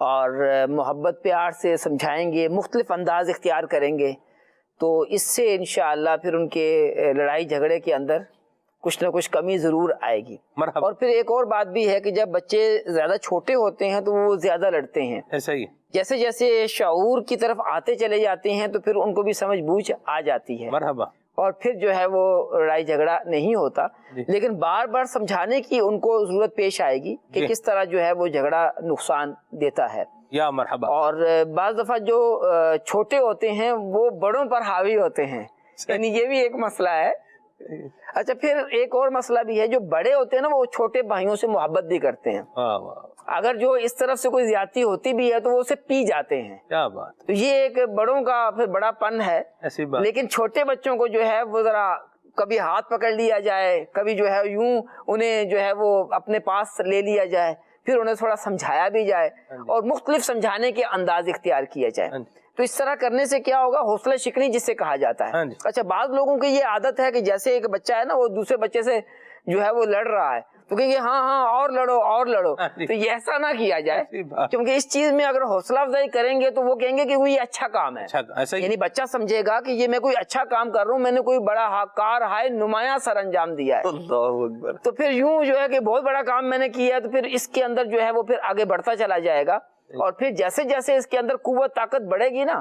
اور محبت پیار سے سمجھائیں گے، مختلف انداز اختیار کریں گے، تو اس سے انشاءاللہ پھر ان کے لڑائی جھگڑے کے اندر کچھ نہ کچھ کمی ضرور آئے گی۔ اور پھر ایک اور بات بھی ہے کہ جب بچے زیادہ چھوٹے ہوتے ہیں تو وہ زیادہ لڑتے ہیں، ایسا ہی جیسے جیسے شعور کی طرف آتے چلے جاتے ہیں تو پھر ان کو بھی سمجھ بوجھ آ جاتی ہے، مرحبا، اور پھر جو ہے وہ لڑائی جھگڑا نہیں ہوتا، لیکن بار بار سمجھانے کی ان کو ضرورت پیش آئے گی کہ کس طرح جو ہے وہ جھگڑا نقصان دیتا ہے۔ یا مرحبا۔ اور بعض دفعہ جو چھوٹے ہوتے ہیں وہ بڑوں پر حاوی ہوتے ہیں، یعنی یہ بھی ایک مسئلہ ہے۔ اچھا، پھر ایک اور مسئلہ بھی ہے، جو بڑے ہوتے ہیں نا وہ چھوٹے بھائیوں سے محبت بھی کرتے ہیں، اگر جو اس طرف سے کوئی زیادتی ہوتی بھی ہے تو وہ اسے پی جاتے ہیں۔ کیا بات، تو یہ ایک بڑوں کا پھر بڑا پن ہے، لیکن چھوٹے بچوں کو جو ہے وہ ذرا کبھی ہاتھ پکڑ لیا جائے، کبھی جو ہے یوں انہیں جو ہے وہ اپنے پاس لے لیا جائے، پھر انہیں تھوڑا سمجھایا بھی جائے اور مختلف سمجھانے کے انداز اختیار کیا جائے۔ تو اس طرح کرنے سے کیا ہوگا، حوصلہ شکنی جس سے کہا جاتا ہے۔ اچھا، بعض لوگوں کی یہ عادت ہے کہ جیسے ایک بچہ ہے نا وہ دوسرے بچے سے جو ہے وہ لڑ رہا ہے تو کہیں گے ہاں اور لڑو اور لڑو، تو یہ ایسا نہ کیا جائے، کیونکہ اس چیز میں اگر حوصلہ افزائی کریں گے تو وہ کہیں گے کہ وہ یہ اچھا کام ہے، یعنی بچہ سمجھے گا کہ یہ میں کوئی اچھا کام کر رہا ہوں، میں نے کوئی بڑا کار ہائے نمایاں سر انجام دیا ہے، اللہ اکبر، تو پھر یوں جو ہے کہ بہت بڑا کام میں نے کیا ہے، تو پھر اس کے اندر جو ہے وہ پھر آگے بڑھتا چلا جائے گا، اور پھر جیسے جیسے اس کے اندر قوت طاقت بڑھے گی نا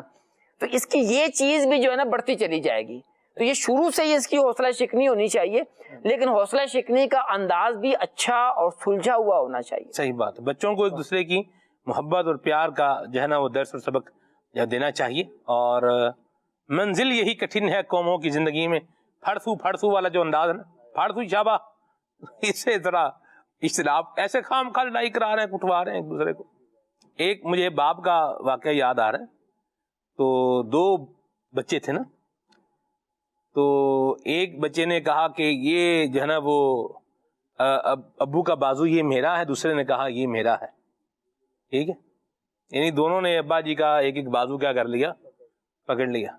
تو اس کی یہ چیز بھی جو ہے نا بڑھتی چلی جائے گی۔ تو یہ شروع سے ہی اس کی حوصلہ شکنی ہونی چاہیے، لیکن حوصلہ شکنی کا انداز بھی اچھا اور سلجھا ہوا ہونا چاہیے۔ صحیح بات ہے، بچوں کو ایک دوسرے کی محبت اور پیار کا جو ہے نا وہ درس اور سبق دینا چاہیے، اور منزل یہی کٹھن ہے قوموں کی زندگی میں، پھڑسو والا جو انداز ہے نا، پھڑسو شابہ، اس سے ذرا اختلاف، ایسے خام خواہ لڑائی کرا رہے ہیں، کٹوا رہے ہیں ایک دوسرے کو۔ ایک مجھے باپ کا واقعہ یاد آ رہا ہے، تو دو بچے تھے نا، تو ایک بچے نے کہا کہ یہ جو ہے نا وہ ابو کا بازو یہ میرا ہے، دوسرے نے کہا یہ میرا ہے، ٹھیک ہے، یعنی دونوں نے ابا جی کا ایک ایک بازو کیا کر لیا، پکڑ لیا۔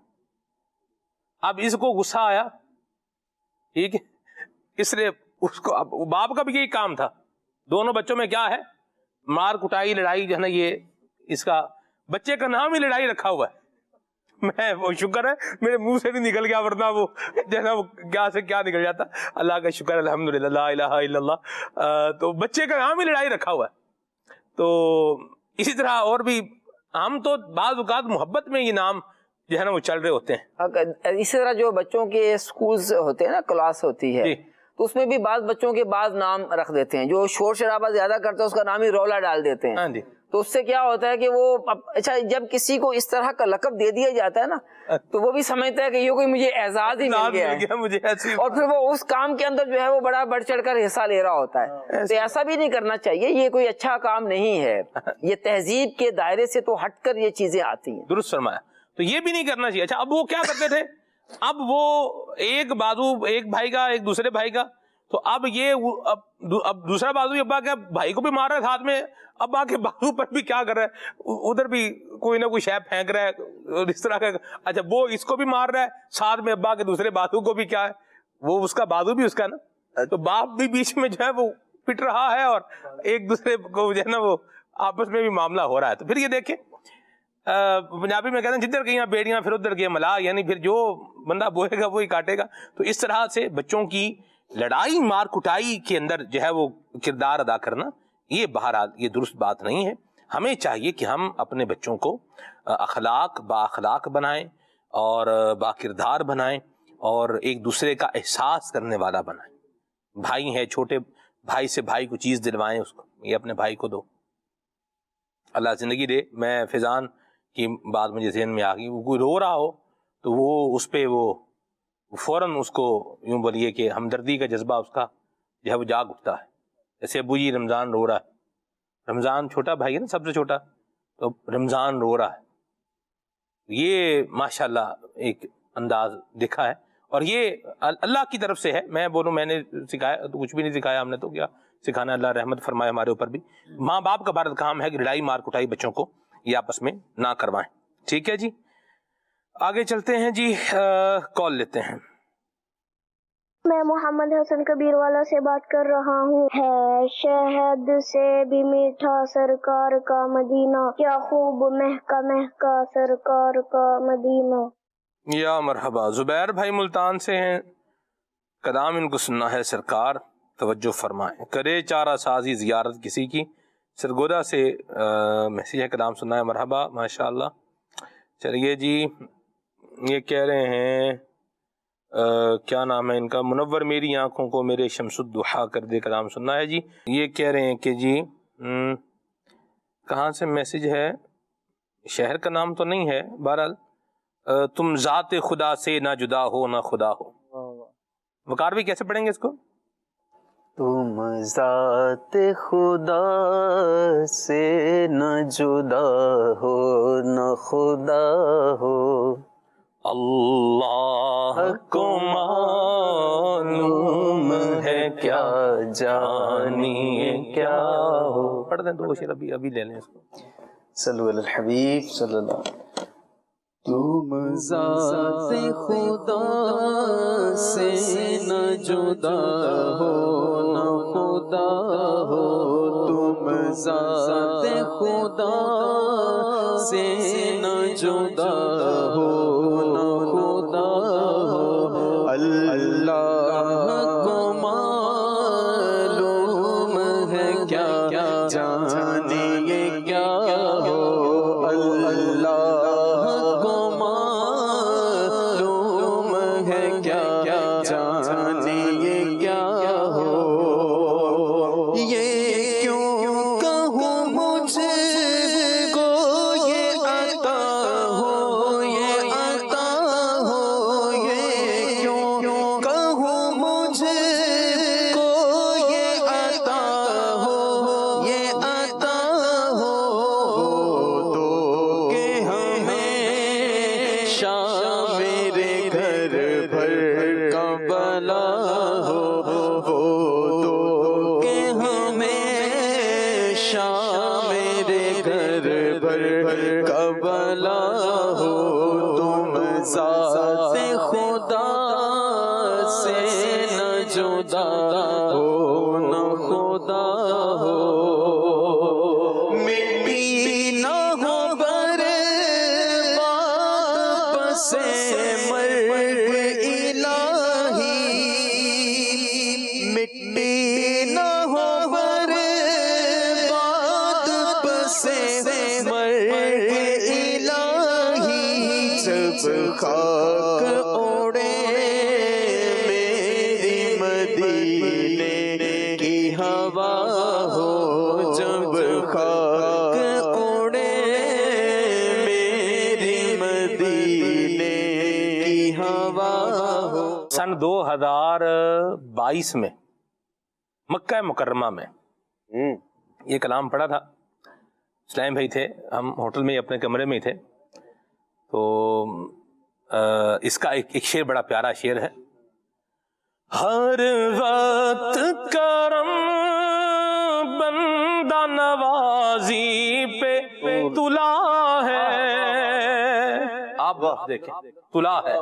اب اس کو غصہ آیا، ٹھیک ہے، اس نے اس کو، باپ کا بھی یہی کام تھا، دونوں بچوں میں کیا ہے، مار کٹائی لڑائی جو ہے نا، یہ اس کا بچے کا نام ہی لڑائی رکھا ہوا ہے۔ میں وہ شکر ہے میرے منہ سے نہیں نکل گیا، ورنہ وہ جو ہے نا وہ کیا سے کیا نکل جاتا، اللہ کا شکر الحمدللہ لا الہ الا اللہ۔ تو بچے کا نام ہی لڑائی رکھا ہوا ہے۔ تو اسی طرح اور بھی ہم تو بعض اوقات محبت میں یہ نام جو ہے نا وہ چل رہے ہوتے ہیں۔ اسی طرح جو بچوں کے سکولز ہوتے ہیں نا، کلاس ہوتی ہے، تو اس میں بھی بعض بچوں کے بعض نام رکھ دیتے ہیں، جو شور شرابہ زیادہ کرتے ہیں اس کا نام ہی رولا ڈال دیتے ہیں۔ تو اس سے کیا ہوتا ہے کہ وہ اچھا جب کسی کو اس طرح کا لقب دے دیا جاتا ہے نا تو وہ بھی سمجھتا ہے کہ یہ کوئی مجھے اعزاز ہی مل گیا ہے، اور پھر وہ اس کام کے اندر جو ہے وہ بڑا بڑھ چڑھ کر حصہ لے رہا ہوتا ہے۔ تو ایسا بھی نہیں کرنا چاہیے، یہ کوئی اچھا کام نہیں ہے، یہ تہذیب کے دائرے سے تو ہٹ کر یہ چیزیں آتی ہیں۔ درست فرمایا، تو یہ بھی نہیں کرنا چاہیے۔ اچھا، اب وہ کیا کرتے تھے، اب وہ ایک بازو ایک بھائی کا ایک دوسرے بھائی کا، تو اب یہ اب دوسرا بازو ابا کے بھائی کو بھی مار رہا ہے ساتھ میں، ابا کے بازو پر بھی کیا کر رہا ہے، ادھر بھی کوئی نہ کوئی شے پھینک رہا ہے اور اس طرح کا۔ اچھا، وہ اس کو بھی مار رہا ہے ساتھ میں، ابا کے دوسرے بازو کو بھی کیا ہے، وہ اس کا بازو بھی اس کا نا، تو باپ بھی بیچ میں جو ہے وہ پٹ رہا ہے اور ایک دوسرے کو جو ہے نا وہ آپس میں بھی معاملہ ہو رہا ہے۔ تو پھر یہ دیکھیں، پنجابی میں کہتے ہیں جدھر گئیاں بیڑیاں پھر ادھر گئے ملا، یعنی پھر جو بندہ بوئے گا وہی کاٹے گا۔ تو اس طرح سے بچوں کی لڑائی مار کٹائی کے اندر جو ہے وہ کردار ادا کرنا، یہ بہرحال یہ درست بات نہیں ہے۔ ہمیں چاہیے کہ ہم اپنے بچوں کو با اخلاق بنائیں اور با کردار بنائیں اور ایک دوسرے کا احساس کرنے والا بنائیں۔ بھائی ہے، چھوٹے بھائی سے بھائی کو چیز دلوائیں، اس کو یہ اپنے بھائی کو دو، اللہ زندگی دے۔ میں فیضان کی بات مجھے ذہن میں آ گئی، وہ کوئی رو رہا ہو تو وہ اس پہ وہ فوراً اس کو یوں بولیے کہ ہمدردی کا جذبہ اس کا جو ہے وہ جاگ اٹھتا ہے۔ جیسے ابو جی رمضان رو رہا ہے، رمضان چھوٹا بھائی ہے نا، سب سے چھوٹا، تو رمضان رو رہا ہے، یہ ماشاءاللہ ایک انداز دکھا ہے، اور یہ اللہ کی طرف سے ہے۔ میں بولوں میں نے سکھایا تو کچھ بھی نہیں سکھایا ہم نے، تو کیا سکھانا، اللہ رحمت فرمائے ہمارے اوپر بھی۔ ماں باپ کا بھارت کام ہے کہ لڑائی مار کٹائی بچوں کو یہ آپس میں نہ کروائیں، ٹھیک ہے جی۔ آگے چلتے ہیں جی، کال لیتے ہیں۔ میں محمد حسن کبیر والا سے بات کر رہا ہوں. ہے شہد سے بھی میٹھا سرکار کا مدینہ، کیا خوب مہکا مہکا سرکار کا مدینہ. یا مرحبا. زبیر بھائی ملتان سے ہیں، کلام ان کو سننا ہے سرکار، توجہ فرمائیں. کرے چارہ سازی زیارت کسی کی، سرگودا سے میسیج ہے، کلام سننا ہے. مرحبا، ماشاءاللہ. چلیے جی، یہ کہہ رہے ہیں کیا نام ہے ان کا، منور میری آنکھوں کو میرے شمس الضحیٰ کر دے، کلام سننا ہے جی. یہ کہہ رہے ہیں کہ جی کہاں سے میسیج ہے، شہر کا نام تو نہیں ہے، بہرحال تم ذات خدا سے نہ جدا ہو نہ خدا ہو. وقار بھی کیسے پڑھیں گے اس کو؟ تم ذات خدا سے نہ جدا ہو نہ خدا ہو، اللہ کو معلوم ہے کیا جانیے کیا ہو. پڑھ دیں دو شعر، ابھی لے لیں اس کو. صلو علی الحبیب صلی اللہ علیہ وسلم. تم ذات خدا سے نہ جدا ہو نہ خدا ہو، تم ذات خدا سے نہ جدا ہو نہ خدا ہو. اللہ کو معلوم ہے کیا جانیے کیا ہو، اللہ کو معلوم ہے کیا جانیے کیا ہو. یہ کیوں کہوں مجھ کو یہ عطا ہو یہ عطا ہو، یہ کیوں کہوں مجھ کو یہ عطا ہو یہ عطا ہو. تو کہ ہمیشہ میرے گھر بھر کا بلا ہو، وہ تو کہ ہمیشہ میرے گھر بھر کا بلا ہو. تم ذات خدا سے نہ جدا ہو نہ خدا ہو. مٹی نہ ہو برباد پسے مرگ الہی، مٹی نہ ہو برباد پسے مرگ الہی. جب خاک اوڑے میری مدینے کی ہوا ہو، جب خاک اوڑے میری مدینے کی ہوا ہو. سن 2022 میں مکہ مکرمہ میں یہ کلام پڑھا تھا. اسلام بھائی تھے، ہم ہوٹل میں اپنے کمرے میں ہی تھے، تو اس کا ایک شعر بڑا پیارا شعر ہے. ہر وقت کرم بندہ نوازی پہ تلا ہے. آپ دیکھیں، تلا ہے.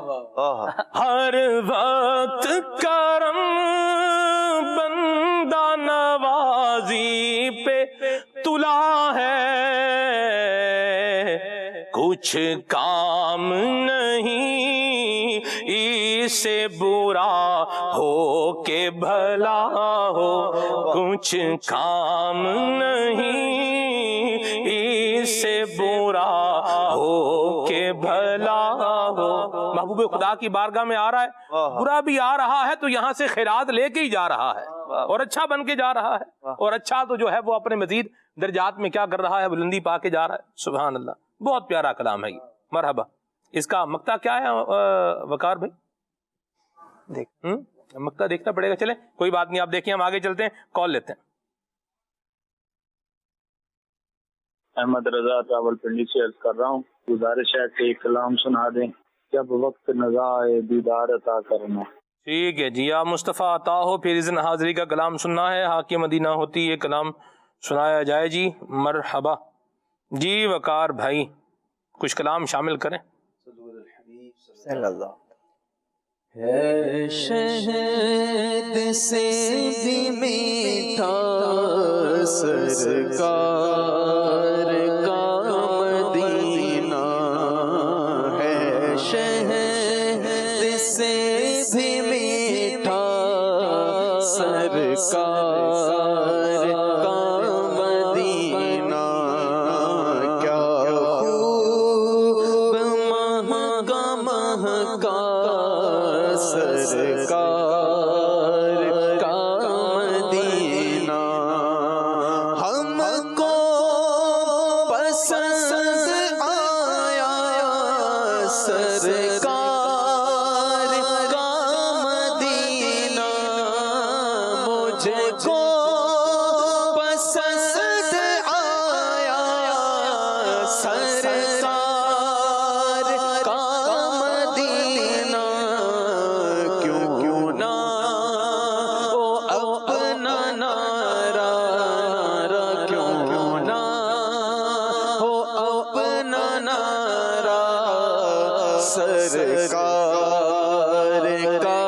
ہر وقت کرم بندہ نوازی پہ تلا ہے، کچھ کام نہیں اسے برا ہو کہ بھلا ہو، کچھ کام نہیں اسے برا ہو کہ بھلا ہو. محبوب خدا کی بارگاہ میں آ رہا ہے، برا بھی آ رہا ہے تو یہاں سے خیرات لے کے ہی جا رہا ہے، اور اچھا بن کے جا رہا ہے، اور اچھا تو جو ہے وہ اپنے مزید درجات میں کیا کر رہا ہے، بلندی پا کے جا رہا ہے. سبحان اللہ، بہت پیارا کلام ہے یہ. مرحبا. اس کا مقطع کیا ہے وقار بھائی؟ مقطع دیکھنا پڑے گا. چلیں کوئی بات نہیں، آپ دیکھیں، ہم آگے چلتے ہیں، کال لیتے ہیں. احمد رضا راولپنڈی سے عرض کر رہا ہوں، گزارش ہے کہ ایک کلام سنا دیں، جب وقت نزاع دیدار عطا کرنا. ٹھیک ہے جی. یا مصطفیٰ عطا ہو، پھر اذن حاضری کا کلام سننا ہے، حاکم مدینہ ہوتی یہ کلام سنایا جائے جی. مرحبا. جی وقار بھائی کچھ کلام شامل کریں. ہے شہد سے بھی میٹھا سرکار کا مدینہ، ہے شہد سے بھی میٹھا سرکار کا مدینہ، کیا خوب مہکا مہکا سرکار کا مدینہ، ہم کو پسند آیا سرکار کا مدینہ، مجھے کو پسند آیا سرکار کا مدینہ، کیوں نہ وہ اپنا نارا کیوں نہ وہ اپنا نارا سرکار کا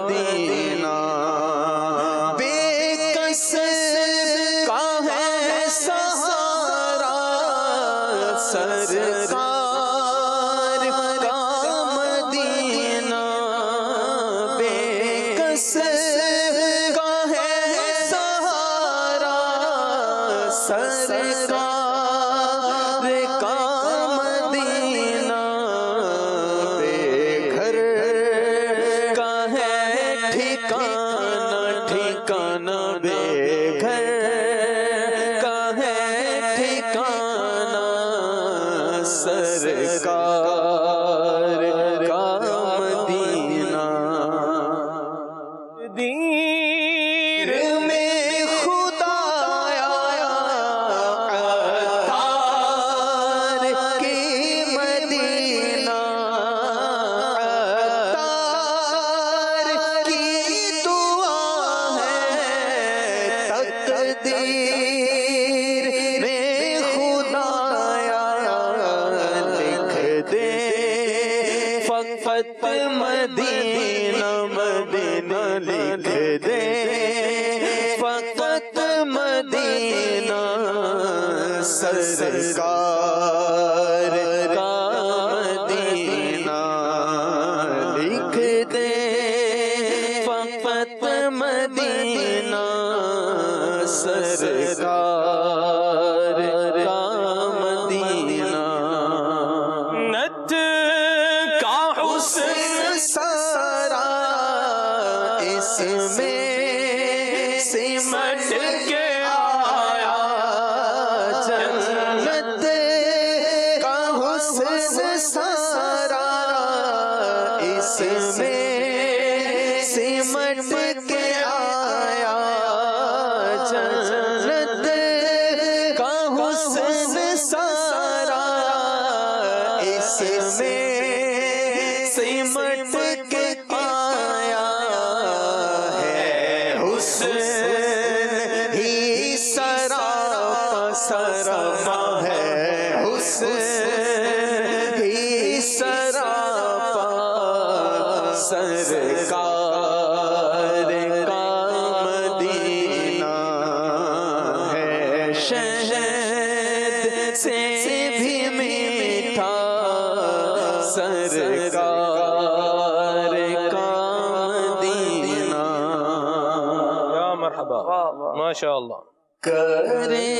مدینہ، بے کس کا ہے سہارا سرکار کا مدینہ، بے کس کا ہے سہارا سرکار کا مدینہ، بے گھر کا ہے ٹھکانہ ٹھکانہ، بے گھر کا ہے ٹھکانہ سرکار کا مدینہ، دیر میں خدایا عطار کی مدینہ، عطار کی دعا ہے تقدیر میں خدایا، لکھ دے فقط مدینہ مدینہ، لکھ دے فقط مدینہ سرکار کا مدینہ، لکھ دے فقط مدینہ سرکار کا مدینہ، نت کا حسن سارا اس میں سمٹ کے آیا، جنت کا حسن سارا اس میں سمٹ کے آیا، جنت کا حسن سارا اس میں سمٹ کے آیا، ہے حسن ہی سراپا سراپا، ہے حسن ہی سراپا سرکار کا مدینہ، ہے شہد سے بھی میٹھا سرکار کا مدینہ، یا مرحبا، ماشاء اللہ، کرے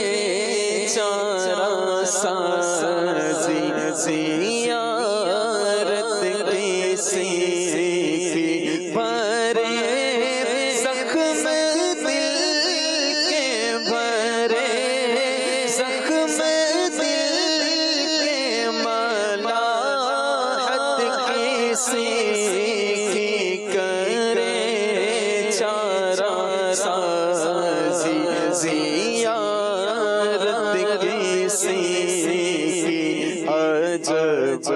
چارہ سازی زیارت کسی کی، بھرے زخم دل کے، بھرے زخم دل کے، ملاحت کسی کی کرے چارہ سازی زیارت کسی کی، عجب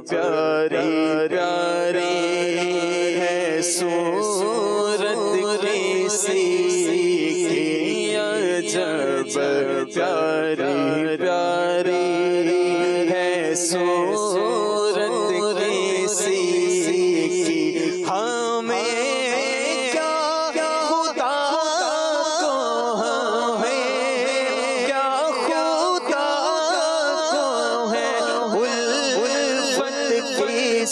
پیاری پیاری ہے صورت کسی کی، عجب پیاری پیاری ہے صورت کسی کی،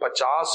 50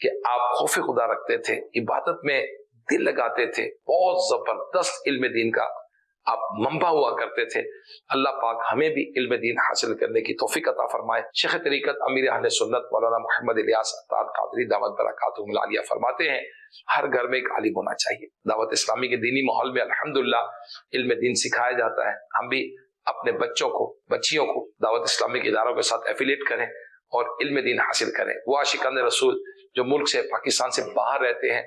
کہ آپ خوف خدا رکھتے تھے، عبادت میں دل لگاتے تھے، بہت زبردست علم دین کا آپ منبع ہوا کرتے تھے۔ اللہ پاک ہمیں بھی علم دین حاصل کرنے کی توفیق عطا فرمائے۔ شیخ طریقت امیر اہل سنت مولانا محمد الیاس عطار قادری دامت برکاتہم العالیہ فرماتے ہیں ہر گھر میں ایک عالم ہونا چاہیے۔ دعوت اسلامی کے دینی ماحول میں الحمدللہ علم دین سکھایا جاتا ہے۔ ہم بھی اپنے بچوں کو، بچیوں کو دعوت اسلامی کے اداروں کے ساتھ ایفیلیٹ کریں اور علم دین حاصل کریں۔ وہ عاشقان رسول جو ملک سے، پاکستان سے باہر رہتے ہیں،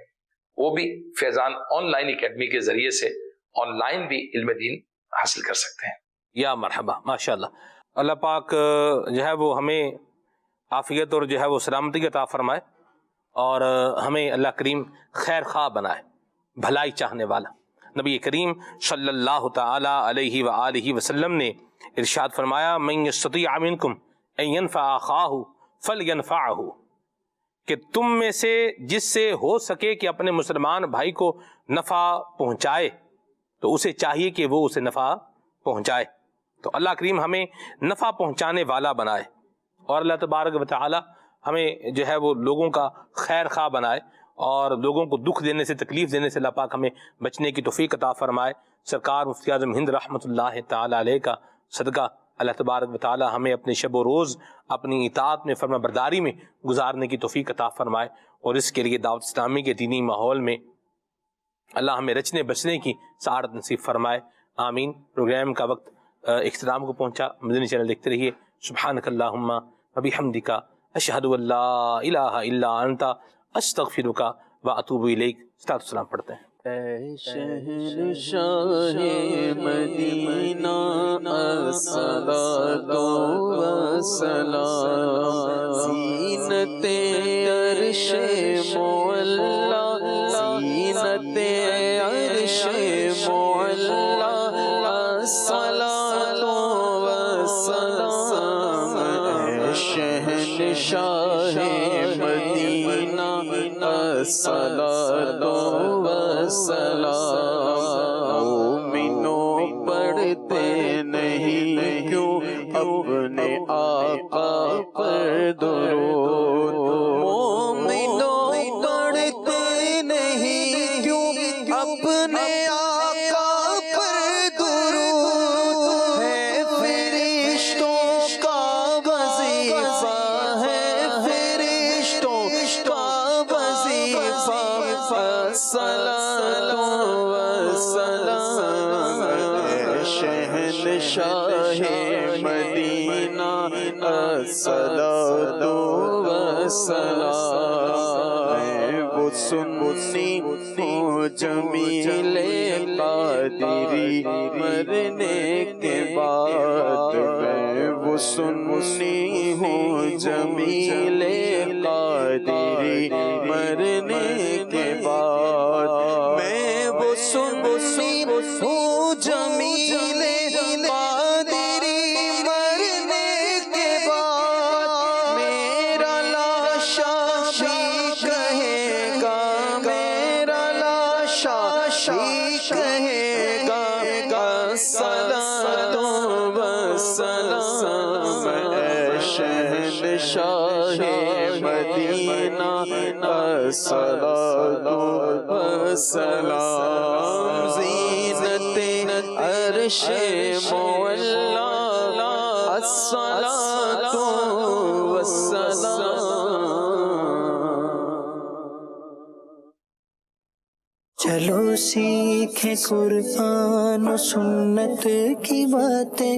وہ بھی فیضان آن لائن اکیڈمی کے ذریعے سے آن لائن بھی علم دین حاصل کر سکتے ہیں۔ یا مرحبا، ماشاءاللہ۔ اللہ پاک جو ہے وہ ہمیں عافیت اور جو ہے وہ سلامتی عطا فرمائے اور ہمیں اللہ کریم خیر خواہ بنائے، بھلائی چاہنے والا۔ نبی کریم صلی اللہ تعالی علیہ وآلہ وسلم نے ارشاد فرمایا من یستطیع منکم ان ینفع اخاہ فلینفعہ، کہ تم میں سے جس سے ہو سکے کہ اپنے مسلمان بھائی کو نفع پہنچائے تو اسے چاہیے کہ وہ اسے نفع پہنچائے۔ تو اللہ کریم ہمیں نفع پہنچانے والا بنائے اور اللہ تبارک و تعالی ہمیں جو ہے وہ لوگوں کا خیر خواہ بنائے اور لوگوں کو دکھ دینے سے، تکلیف دینے سے اللہ پاک ہمیں بچنے کی توفیق عطا فرمائے۔ سرکار مفتی اعظم ہند رحمۃ اللہ تعالی علیہ کا صدقہ اللہ تبارک و تعالی ہمیں اپنے شب و روز اپنی اطاعت میں، فرما برداری میں گزارنے کی توفیق عطا فرمائے اور اس کے لیے دعوت اسلامی کے دینی ماحول میں اللہ ہمیں رچنے بچنے کی سعادت نصیب فرمائے، آمین۔ پروگرام کا وقت اختتام کو پہنچا۔ مدنی چینل دیکھتے رہیے۔ سبحانک اللہم و بحمدک، اشہد ان لا الہ الا انت، استغفرک و اتوب الیک۔ صلاۃ والسلام پڑھتے ہیں۔ اے شہنشاہ مدینہ الصلاۃ والسلام، زینت عرش معلا، زینت عرش معلا، الصلاۃ والسلام۔ اے شہنشاہ مدینہ الصلاۃ والسلام، مومنوں پڑھتے نہیں کیوں اپنے آقا پر درود، مومنوں پڑھتے نہیں کیوں اپنے آقا پر درود، ہے فرشتوں کا وظیفہ، ہے فرشتوں کا وظیفہ، الصلاۃ والسلام۔ اے شہنشاہ مدینہ الصلاۃ والسلام، وہ سنی ہو جمیل قادری مرنے کے بعد، میں وہ سنی ہوں جمیل قادری مرنے کے بعد، میں وہ سنی ہوں جمیل قادری مرنے کے بعد، میرا لاشا بھی کہے گا، میرا لاشا بھی کہے گا، الصلاۃ والسلام۔ اے شہنشاہ مدینہ الصلاۃ والسلام، زینت عرش معلا، الصلاۃ والسلام۔ چلو سیکھیں قرآن و سنت کی باتیں،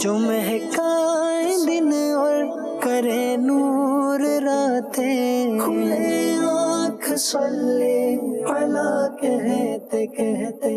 جو مہکائیں دن اور کرے نور راتیں، کھلے آنکھ صلی علی کہتے کہتے